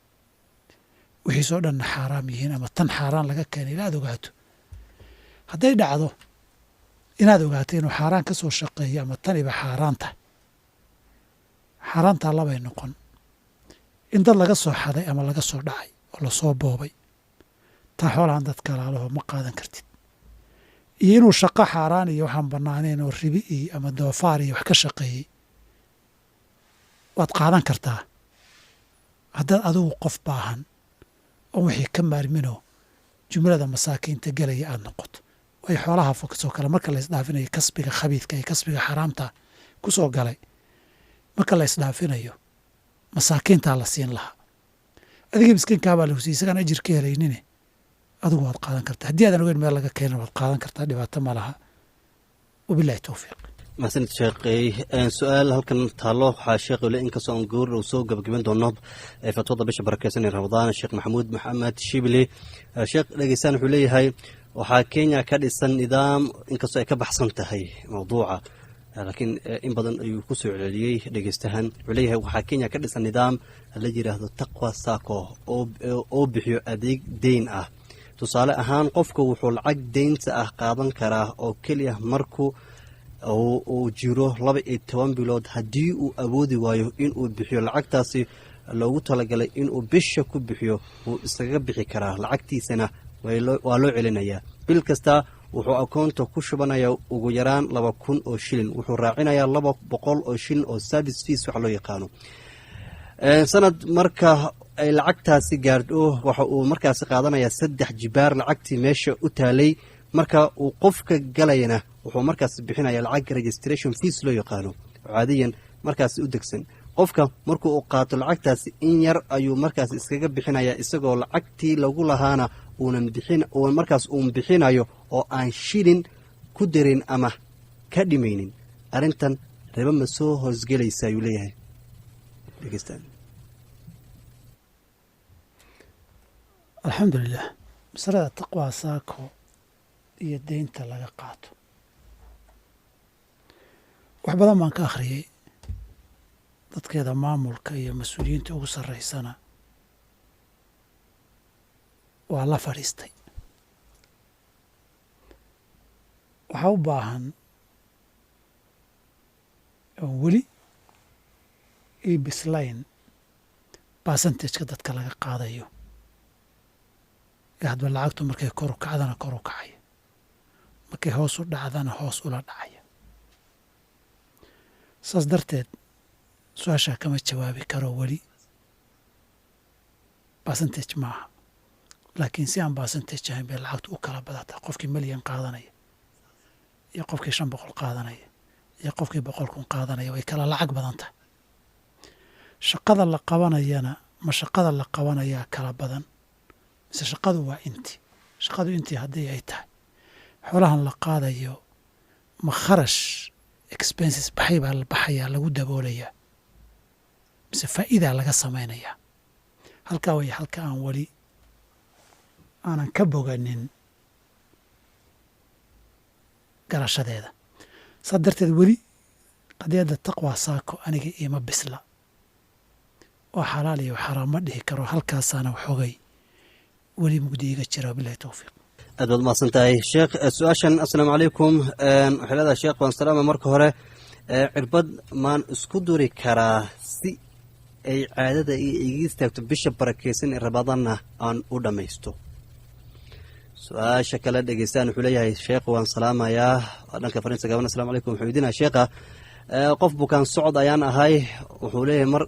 B: wixiisoo dhanna xaaraam yihiin ama tan xaaraan laga keenay ilaa ad ogaato hadday dhacdo inaad ogaato inuu xaaraan ka soo shaqeeyo ama taniba xaaraan tahay xaaraantaa labay noqon in dad laga soo xaday ama laga soo dhacay oo lasoo boobay taa xoolahan dadka laalaho ma qaadan kartid iyo inuu shaqo xaaraan iyo waxaan bannaanayn oo ribi iyo ama doofaar iyo wax ka shaqeeyey waad qaadan kartaa haddaad adigu qof baahan oo wixii ka maarminoo jumlada masaakiinta gelaya aada noqoto way xoolaha fogsoo kale marka la isdhaafinayo kasbiga khabiidka iyo kasbiga xaraamta ku soo galay marka la isdhaafinayo masaakiintaa la siin lahaa adigii miskiinkaabaa la husiyey isagaan ajir ka helaynine adigu waad qaadan kartaa haddii aadan ogeyn meel laga keenan waad qaadan kartaa dhibaato ma laha wabilahi towfiiq
A: mahadsanid sheekhay su-aal halkan taallo waxaa sheekhle inkastoo aan goor uu soo gabagaban doono fatwada bisha barakeysan ee ramadaan sheekh maxamuud maxamed shibli sheekh dhegeystaan wuxuu leeyahay waxaa kenya ka dhisan nidaam inkastoo ay ka baxsan tahay mawduuca laakiin in badan ayuu ku soo celceliyey dhegeystahan wuxuu leeyahay waxaa kenya ka dhisan nidaam la yidhaahdo taqwa sacco oo bixiyo adeeg deyn ah. tusaale ahaan qofka wuxuu lacag deynta ah qaadan karaa oo keliya markuu uu jiro 12 bilood. haddii uu awoodi waayo inuu bixiyo lacagtaasi loogu talagalay inuu bisha ku bixiyo wuu iskaga bixi karaa, lacagtiisana waa loo celinayaa. bil kasta wuxuu akoonta ku shubanayaa ugu yaraan 2,000 oo shilin, wuxuu raacinayaa 200 oo shilin oo service fees waxa loo yaqaano. sanad marka ay lacagtaasi gaardho waxa uu markaasi qaadanayaa 3 jibaar lacagtii meesha u taalay. marka uu qofka galayna wuxuu markaasi bixinayaa lacag registration fees loo yaqaano, caadiyan markaasi u degsan. qofka markuu uu qaato lacagtaasi in yar ayuu markaasi iskaga bixinayaa, isagoo lacagtii lagu lahaana markaas uun bixinayo oo aan shilin ku darin ama ka dhimaynin. arrintan ribo ma soo hoosgelaysa ayuu leeyahay dhegeystaan.
B: alxamdulilah, masalada taqwa saako iyo deynta laga qaato wax badan baan ka akhriyey. dadkeeda maamulka iyo mas-uuliyiinta ugu sarreysana waa la fadhiistay. waxaa u baahan oon weli ii bislayn basantajka dadka laga qaadayo ee hadba lacagtu markay kor u kacdana kor u kacaya, markay hoos u dhacdana hoos ula dhacaya. saas darteed su-aashaa kama jawaabi karo weli. basantage maaha, laakiin si aan basantage ahayn bay lacagtu u kala badataa. qofkii milyan qaadanaya iyo qofkii 500 qaadanaya iyo qofkii 100,000 qaadanaya way kala lacag badan tahay. shaqada la qabanayana ma shaqada la qabanayaa kala badan mise shaqadu waa intii. shaqadu intii haddii ay tahay, xoolahan la qaadayo ma kharash expenses baxay baa la baxayaa lagu daboolayaa mise faa'iidaa laga samaynayaa. halkaa way halka aan weli aanan ka boganin garashadeeda. saa darteed weli qadiyadda taqwa saako aniga iima bisla oo xalaal iyo xaraam ma dhihi karo. halkaasaana waxoogay weli mugdi iga jira. bilahi towfiiq.
A: aad baad mahadsan tahay sheekh. su-aashan assalaamu calaykum waxay leedahay sheekh waan salaama. marka hore cirbad maan isku duri karaa si ay caadada iyo iga istaagto bisha barakeysan ee rabadaanna aan u dhammaysto? su-aasha kale dhegeystaan wuxuu leeyahay sheekh waan salaamayaa, dhanka fariinta gaban. assalamu calaykum. wuxuu weydiinaya sheekha qof bukaan socod ayaan ahay. wuxuu leeyahay mar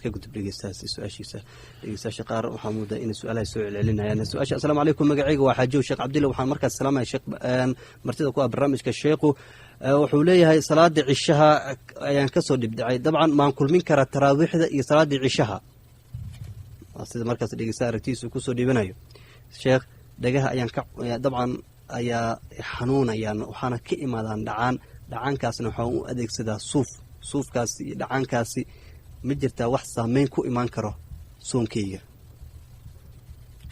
A: ka gudub dhegeystaasi su-aashiisa. dhegeystayaasha qaar waxaa muudaa inay su-aalaha soo celcelinayaan. su-aasha assalaamu calaykum, magacayga waa xaajow sheekh cabdilla. waxaan markaas salaamaya sheekh martida ku ah barnaamijka sheekhu. wuxuu leeyahay salaada cishaha ayaan kasoo dhibdhacay, dabcan maan kulmin karaa taraawiixda iyo salaadii cishaha? sida markaas dhegeysta aragtiisu kusoo dhiibanayo sheekh. dhagaha ayaan dabcan ayaa xanuunayaan, waxaana ka imaadaan dhacaankaasna waxaan u adeegsadaa suufkaasi iyo dhacaankaasi. ma jirtaa wax saameyn ku imaan karo soonkeyga?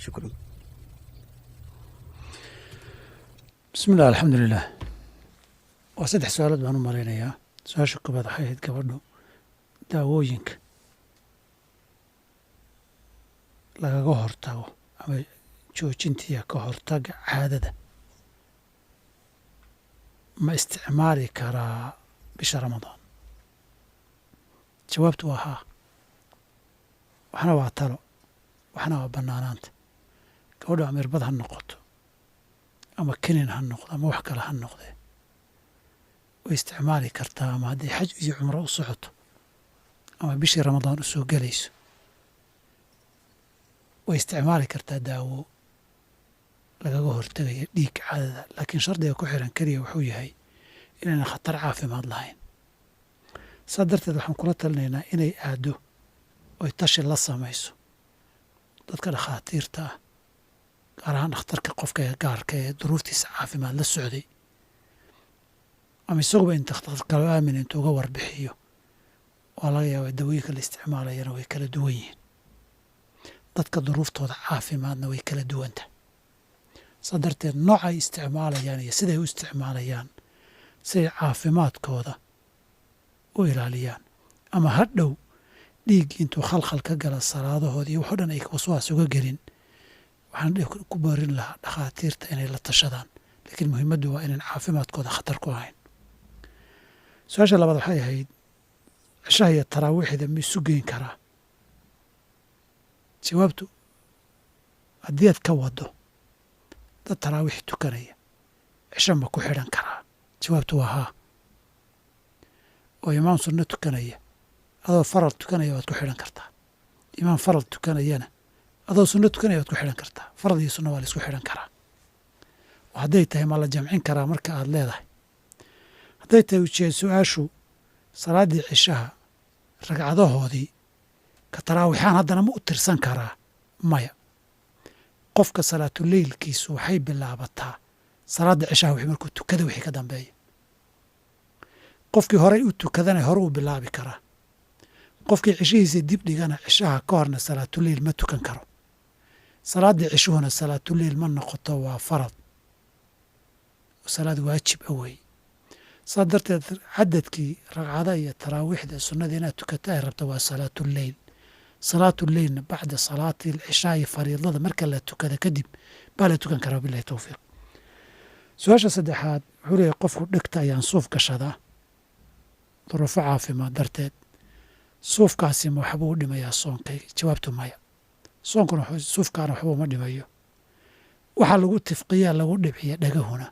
A: shukran.
B: bismi illah, alxamdulilah. waa 3 su-aalood baan u malaynayaa. su-aasha koobaad waxay ahayd gabadhu daawooyinka lagaga hortago ama joojintiiya ka hortaga caadada ma isticmaali karaa bisha ramadaan? jawaabtu waa haa. waxna waa talo, waxna waa bannaanaanta. gabadhu ama irbad ha noqoto ama kenin ha noqdo ama wax kale ha noqdee way isticmaali kartaa. ama hadday xaj iyo cumro u socoto ama bishii ramadaan u soo gelayso way isticmaali kartaa daawo lagaga hortagaya dhiigga caadada. laakiin shardiga ku xiran keliya wuxuu yahay inayna khatar caafimaad lahayn. saa darteed waxaan kula talinaynaa inay aaddo oy tashi la samayso dadka dhakhaatiirta ah, gaar ahaan dhakhtarka qofka ee gaarka ee duruuftiisa caafimaad la socday, ama isaguba in dakhtar kaloo aamin intuu uga warbixiyo. waa laga yaabaa dawooyinka la isticmaalayana way kala duwan yihiin, dadka duruuftooda caafimaadna way kala duwanta. saa darteed nooc ay isticmaalayaan iyo siday u isticmaalayaan si ay caafimaadkooda u ilaaliyaan ama hadhow dhiiggii intuu khalkhal ka gala salaadahooda iyo waxoo dhan ay waswaas uga gelin waxaan ku boorin lahaa dhakhaatiirta inay la tashadaan laakiin muhiimaddu waa inaan caafimaadkooda khatar ku ahayn su-aasha labaad waxay ahayd cishaha iyo taraawiixda ma isu geyn karaa jawaabtu haddii aad ka wado dad taraawiix tukanaya cisho ma ku xidhan karaa jawaabtu waa haa oo imaam sunno tukanaya adoo faral tukanaya waad ku xidhan kartaa imaam faral tukanayana adoo sunno tukanaya waad ku xidhan kartaa faral iyo sunno waa la isku xidhan karaa oo hadday tahay ma la jamcin karaa marka aad leedahay hadday tahay ujeed su-aashu salaaddii cishaha ragcadahoodii ka taraawiixaan haddana ma u tirsan karaa maya qofka salaatuleylkiisu waxay bilaabataa salaadda cishaha wixii markuu tukada wixii ka dambeeya qofkii horey u tukadana hore uu bilaabi karaa qofkii cishihiisa dib dhigana cishaha ka horna salaatuleyl ma tukan karo salaaddii cishuhuna salaatuleyl ma noqoto waa farad salaad waajib a wey saa darteed cadadkii ragcada iyo taraawiixda sunnada inaad tukata ay rabta waa salaatuleyl salaatuleylna bacda salaati alcishaa iyo fariidada marka la tukada kadib baa la tukan karaa bilahi towfiiq su-aasha saddexaad wuxuu leeyahy qofku dhegta ayaan suuf gashadaa duruufo caafimaad darteed suufkaasi ma waxbuu u dhimayaa soonkayga jawaabtu maya soonkuna suufkaana waxba uma dhimayo waxaa lagu tifqiyaa lagu dhibciya dhagahuna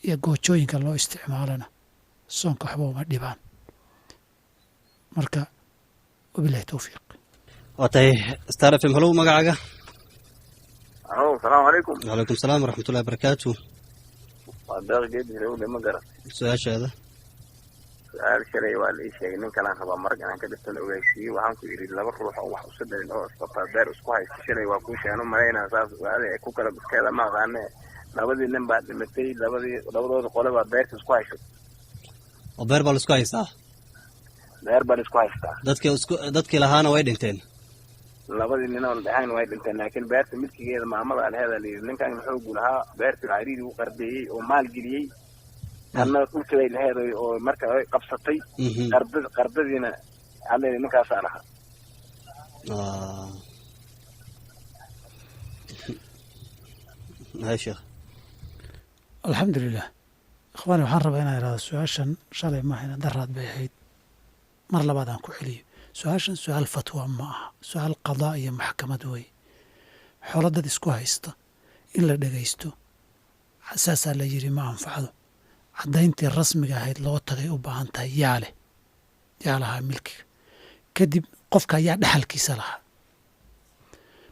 B: iyo goojooyinka loo isticmaalana soonka waxba uma dhibaan marka wabilahi towfiiq
A: waa tahay star f m halow magacaaga
J: alo asalaamu calaykum
A: wacalaykum salaam waraxmatullahi barakaatu
J: waa deeq geedi hirowle ma garan
A: su-aashaada
J: su-aal shalay waa la ii sheegay nin kalaan rabaa marag inaan ka dhigto la ogeysiiyey waxaan ku idhi laba ruux oo wax usa dhalin oo isbataa beer isku haysta shalay waa kuu sheegano malaynaa saas su-aale ay ku kala buskeeda ma aqaane labadii nin baa dhimatay labadooda qole baa beerta isku haysay
A: oo beer baa la isku haystaa
J: beer baa la isku haystaa
A: dadkii lahaana way dhinteen
J: labadii nin oo la dhahayn way dhinteen laakiin beerta milkigeeda maamada alheeda layidhi ninkan xoogu lahaa beerta cariidii u qardeeyey oo maal geliyey tanna dhulkii bay laheed oo marka ay qabsatay qardadiina alleeda ninkaasaa lahaa
A: hay sheekh
B: alxamdulilah ikhwaani waxaan rabaa inaan ihahdo su-aashan shalay maahayna daraad bay ahayd mar labaad aan ku celiyo su-aashan su-aal fatwa ma aha su-aal qadaa iyo maxkamad weeye xoolo dad isku haysta in la dhegaysto saasaa la yidhi ma anfacdo caddayntii rasmiga ahayd loo tagay u baahan tahay yaa lahaa milkiga kadib qofka ayaa dhexalkiisa lahaa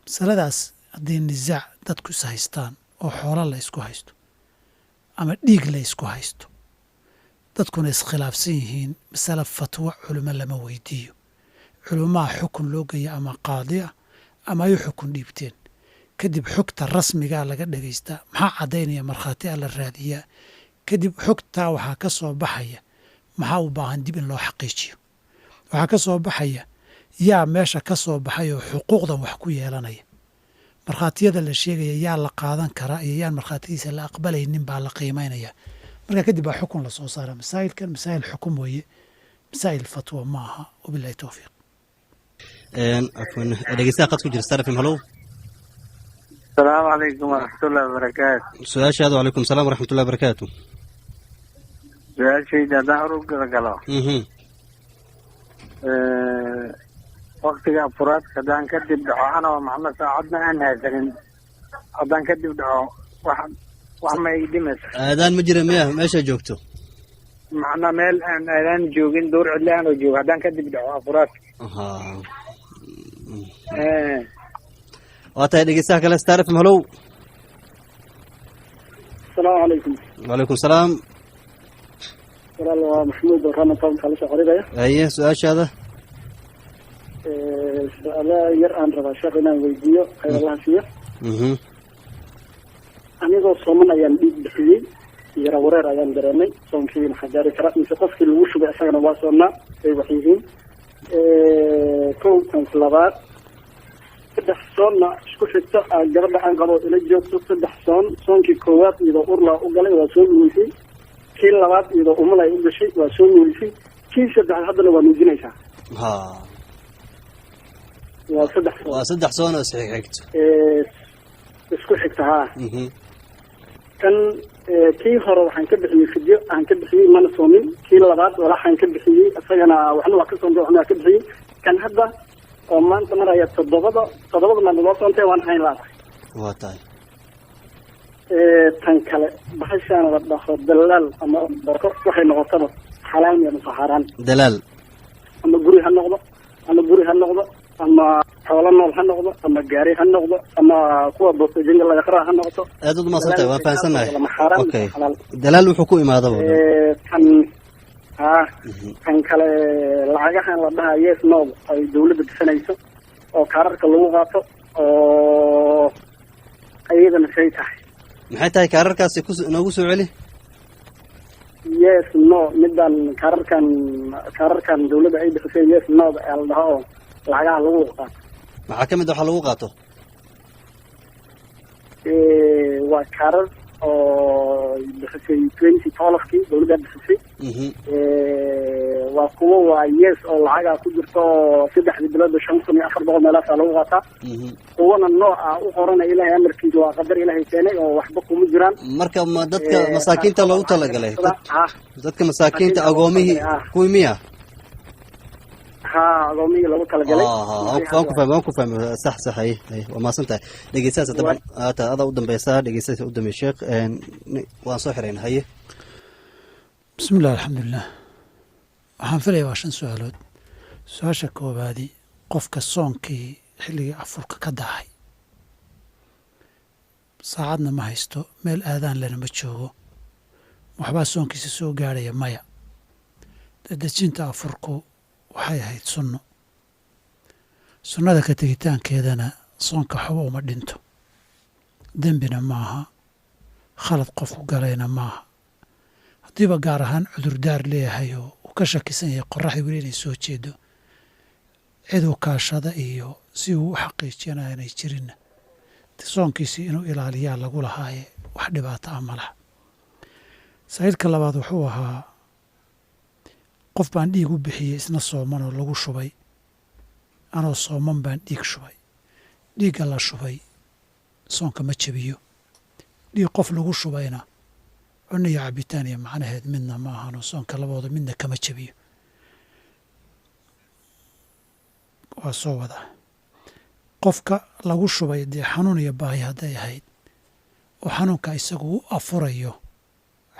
B: masaladaas haddii nisaac dadku is haystaan oo xoolo la isku haysto ama dhiig la isku haysto dadkuna iskhilaafsan yihiin masale fatwo culimo lama weydiiyo culumaha xukun loo geeya ama qaadi ah ama ay xukun dhiibteen kadib xogta rasmigaa laga dhegaystaa maxaa caddaynaya markhaati a la raadiyaa kadib xogtaa waxaa ka soo baxaya maxaa u baahan dib in loo xaqiijiyo waxaa ka soo baxaya yaa meesha ka soo baxay oo xuquuqdan wax ku yeelanaya markhaatiyada la sheegaya yaa la qaadan karaa iyo yaan markhaatiyadiisa la aqbalaynin baa la qiimaynaya marka kadib baa xukun la soo saara masaa'ilkan masaa'il xukum weeye masaa'il fatwa ma aha wabilahi towfiiq
A: dhegeystaha qad ku jira star f m halow
K: asalaamu calaykum waraxmatullahi wabarakaatu
A: su-aashaada wacalaykum salaam waraxmatullahi barakaatu
K: su-aashayda haddaan hor u gala waktiga afuraadka haddaan kadib dhaco anoo maxamed saacadna aan haysanin haddaan kadib dhaco wax ma ii dhimaysa
A: aadaan ma jira miya meesha joogto
K: macnaa meel aan aadaan joogin dowr cidle aanoo joogo haddaan kadib dhaco afuraadka
A: waa tahay dhegeystaha kale star f m halow
L: asalaamu calaykum
A: wacalaykum salaam
L: walaal waa maxamuud ramatan kala soo xorigaya
A: haye su-aashaada
L: su-aala yar aan rabaa sheekh inaan weydiiyo khayr allaha siiyo anigoo sooman ayaan dhiig bixiyey yara wareer ayaan dareemay soonkiina maxaa gaari kara mise qofkii lagu shubay isagana waa soonnaa ay wax yihiin kow ans labaad 3 soonna isku xigto gabadha aan qabo ila joogto 3 soon soonkii koowaad iyadoo urlaa u galay waa soo lumisay kii labaad iyadoo umul ay u gashay waa soo nuulisay kii saddexaad haddana waa nuujinaysaa
A: ha
L: waa saddex
A: waa saddex soon oo xigto
L: isku xigta haa kan kii hore waxaan ka bixiyey fidyo aan ka bixiyey mana soomin kii labaad walaxaan ka bixiyey isagana waxna waa ka soomtay waxna waa ka bixiyey kan hadda oo maanta maraya toddobada maalmood loo soontay waan hayn laadahay
A: waa tahay
L: tan kale bahashaan la dhaho dalaal ama boko waxay noqotaba xalaal miya mase xaaraan
A: dalaal
L: ama guri ha noqdo ama xoolo nool ha noqdo ama gaari ha noqdo ama kuwa boosajinga laga qaraa ha noqoto
A: aad u maasantay waan fahansanahay okay dalaal wuxuu ku imaadaba
L: kan kale lacagahan la dhaha yes no ay dawladda bisanayso oo kaararka lagu qaato oo ayadana say tahay
A: maxay tahay kaararkaasi noogu soo celi
L: yes no midaan kaararkan dawladda ay bixisay yes no ee la dhaho oo lacagaha lagu qaato
A: maxaa kamid waxa lagu qaato
L: waa kaarar oo bixisay 2012kii dawladda bixisay waa kuwo waa yes oo lacagaa ku jirto 3 bilood 5,400 meelaasaa lagu qaataa kuwana nooca u qorana ilaahay amarkiisa waa qadar ilaahay keenay oo waxba kuma jiraan
A: marka ma dadka masaakiinta loogu talagalay dadka masaakiinta agoomihii kuwii miya
L: agoomihii lagu talagalay
A: waan ku fahmay sax hay waa maasantahay dhegeystayaasha dabcan adaa u dambeysaa dhegeystayaasha u dambeey sheekh waan soo xirayna haye
B: bismi illah alxamdulilah waxaan filaya waa 5 su-aalood su-aasha koobaadi qofka soonkii xilligii afurka ka dahay saacadna ma haysto meel aadaan lena ma joogo waxbaa soonkiisa soo gaadhaya maya dadejinta afurku waxay ahayd sunno sunnada ka tegitaankeedana soonka waxba uma dhinto dembina maaha khalad qofku galayna maaha haddiiba gaar ahaan cudurdaar leeyahay oo uu ka shakisan yahay qoraxda weli inay soo jeedo ciduu kaashada iyo si uu u xaqiijinaya inay jirinna soonkiisii inuu ilaaliyaa lagu lahaaye wax dhibaato ah ma laha saa'ilka labaad wuxuu ahaa qof baan dhiig u bixiyey isna sooman oo lagu shubay anoo sooman baan dhiig shubay dhiigga la shubay soonka ma jebiyo dhiig qof lagu shubayna cunno iyo cabitaan iyo macnaheed midna ma ahano soonka labooda midna kama jebiyo waa soo wadaa qofka lagu shubay dee xanuun iyo baahi hadday ahayd oo xanuunka isagu u afurayo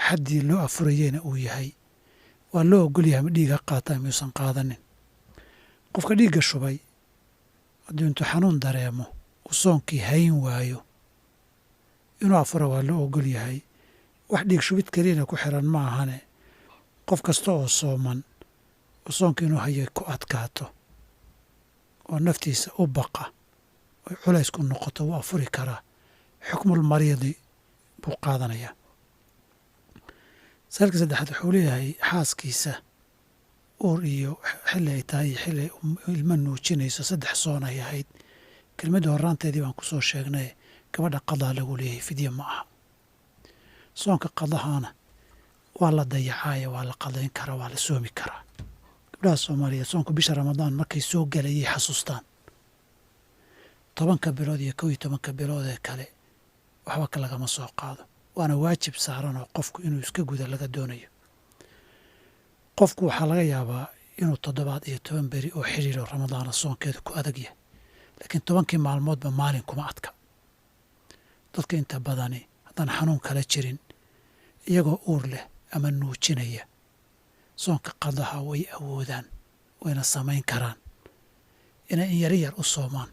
B: xaddii loo afurayeyna uu yahay waa loo ogol yahay ma dhiiga qaataa miyuusan qaadanin qofka dhiigga shubay hadduu intuu xanuun dareemo uu soonkii hayn waayo inuu afura waa loo ogol yahay wax dhiig shubid keliyana ku xiran ma ahane qof kasta oo sooman oo soonka inuu hayo ku adkaato oo naftiisa u baqa oy culays ku noqoto wuu afuri karaa xukmul mariidi buu qaadanayaa saalka saddexaad wuxuu leeyahay xaaskiisa uur iyo xilli ay tahay iyo xilli ilma nuujinayso 3 soon ay ahayd kelmadda horraanteedii baan ku soo sheegnay gabadha qadaa lagu leeyahay fidye ma aha soonka qadahaana waa la dayacaayo waa la qadayn karaa waa la soomi karaa gabdhaha soomaaliyeed soonka bisha ramadaan markay soo galayay xasuustaan 10 bilood iyo 11 bilood ee kale waxba lagama soo qaado waana waajib saaran oo qofku inuu iska guda laga doonayo qofku waxaa laga yaabaa inuu 7 iyo 10 beri oo xiriiro ramadaana soonkeedu ku adag yahay laakiin 10kii maalmoodba maalin kuma adka dadka inta badani haddaan xanuun kala jirin iyagoo uur leh ama nuujinaya soonka qadaha way awoodaan wayna samayn karaan inay in yar u soomaan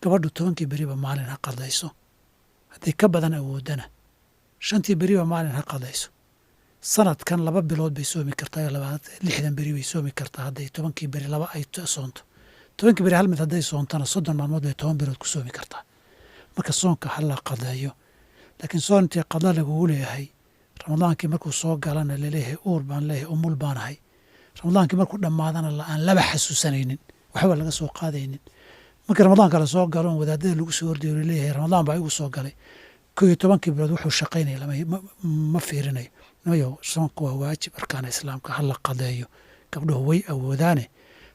B: gabadhu 10kii beriba maalin ha qadayso haddii ka badan awoodana 5tii beriba maalin ha qadayso sanadkan 2 bilood bay soomi kartaa 60 beri bay soomi kartaa hadday 10kii beri 2 ay soonto 10kii beri hal mid hadday soontana 30 maalmood bay 10 bilood ku soomi kartaa marka soonka ha la qadeeyo laakiin soontii qada lagugu leeyahay ramadaankii markuu soo galana laleeyahay uur baan leeyahay umul baan ahay ramadaankii markuu dhammaadana aan laba xasuusanaynin waxba laga soo qaadaynin markii ramadaanka la soo galo wadaadada lagu soo ordayo laleeyahay ramadaan baa igu soo galay 11kii bilood wuxuu shaqaynaya ma fiirinayo nayo soonku waa waajib arkaana islaamka ha la qadeeyo gabdhuhu way awoodaane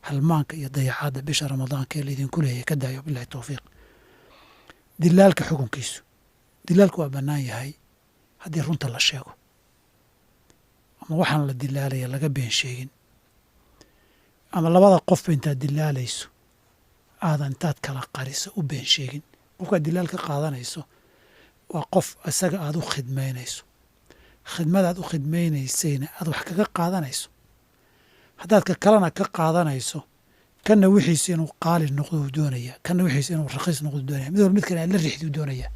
B: halmaanka iyo dayacaadda bisha ramadaanka ee laydinku leeyahay ka daayo bilahi towfiiq dilaalka xukunkiisu dilaalku waa bannaan yahay haddii runta la sheego ama waxaan la dilaalaya laga been sheegin ama labada qofba intaad dilaalayso aadan intaad kala qariso u been sheegin qofkaad dilaal ka qaadanayso waa qof isaga aad u khidmaynayso khidmadaad u khidmaynaysayna aad wax kaga qaadanayso haddaad ka kalena ka qaadanayso kanna wixiisa inuu qaali noqdo uu doonaya kanna wixiisa inuu raqiis noqdo doonaya mid walba mid kale aad la riixdi uu doonaya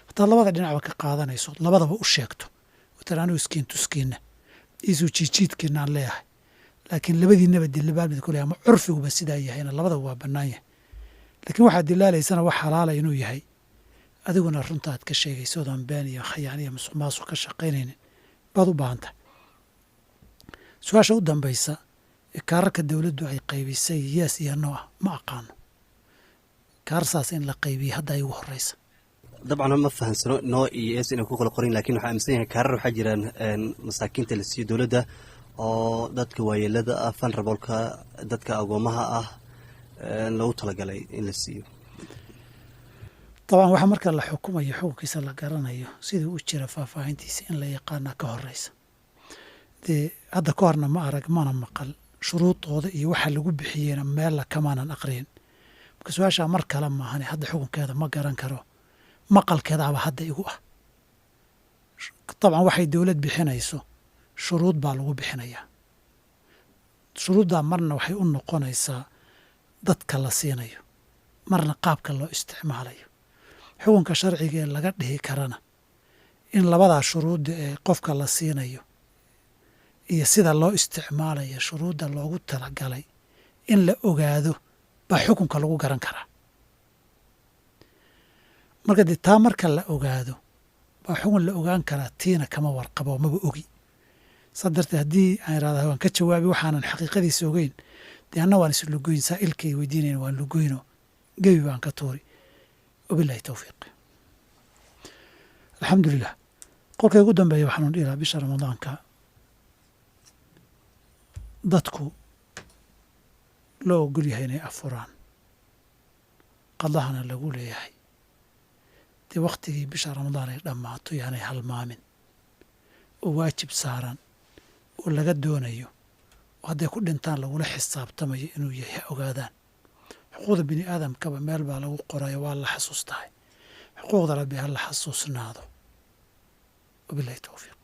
B: haddaad labada dhinacba ka qaadanayso labadaba u sheegto watan anuu iskiin tuskiinna iisuu jiijiidkiina aan leeyahay laakiin labadiinaba dilabaal mid ku leeyahay ama curfiguba sidaa yahayna labadaba waa bannaan yahay laakiin waxaad dilaalaysana wax xalaala inuu yahay adiguna runta aad ka sheegayso odan been iyo khayaan iyo musuq maasuq ka shaqaynaynin baad u baahan tahay su-aasha u dambaysa ee kaararka dowladdu ay qaybisay yees iyo no ah ma aqaano kaarsaas in la qaybiye hadda ay ugu horreysa
A: dabcan ma fahansano no iyo yes inay ku kala qorin lakin waxaa aaminsan yahay kaarar waxaa jiraan masaakiinta la siiyo dowladda oo dadka waayeelada ah fanrabolka dadka agoomaha ah loogu talagalay in la siiyo
B: dabcan waxaa marka la xukumayo xukunkiisa la garanayo siduu u jira faahfaahintiisa in la yaqaana ka horeysa dee hadda ka horna ma arag mana maqal shuruudooda iyo waxa lagu bixiyeyna meella kamaanan aqriyin marka su-aashaa mar kale maahane hadda xukunkeeda ma garan karo maqalkeedaaba hadda igu ah dabcan waxay dowlad bixinayso shuruud baa lagu bixinayaa shuruuddaa marna waxay u noqonaysaa dadka la siinayo marna qaabka loo isticmaalayo xukunka sharciga ee laga dhihi karana in labadaa shuruudda ee qofka la siinayo iyo sida loo isticmaalayo shuruudda loogu talagalay in la ogaado baa xukunka lagu garan karaa marka dee taa marka la ogaado baa xukun la ogaan karaa tiina kama warqabo maba ogi saa darteed haddii aan irahda waan ka jawaabi waxaanan xaqiiqadiisa ogeyn dee anna waan islugoyn saa'ilkay weydiinayn waan lugoyno gebi baan ka tuuri wabilahi towfiiq alxamdulilah qolkay ugu dambeeya waxaanu dhihi lahaa bisha ramadaanka dadku loo ogol yahay inay afuraan qadahana lagu leeyahay dee wakhtigii bisha ramadaan ay dhammaato yaanay halmaamin oo waajib saaran oo laga doonayo oo hadday ku dhintaan lagula xisaabtamayo inuu yahay ha ogaadaan xuquuqda bini aadamkaba meel baa lagu qorayo waa la xasuustahay xuquuqda rabbi ha la xasuusnaado wabilahi towfiiq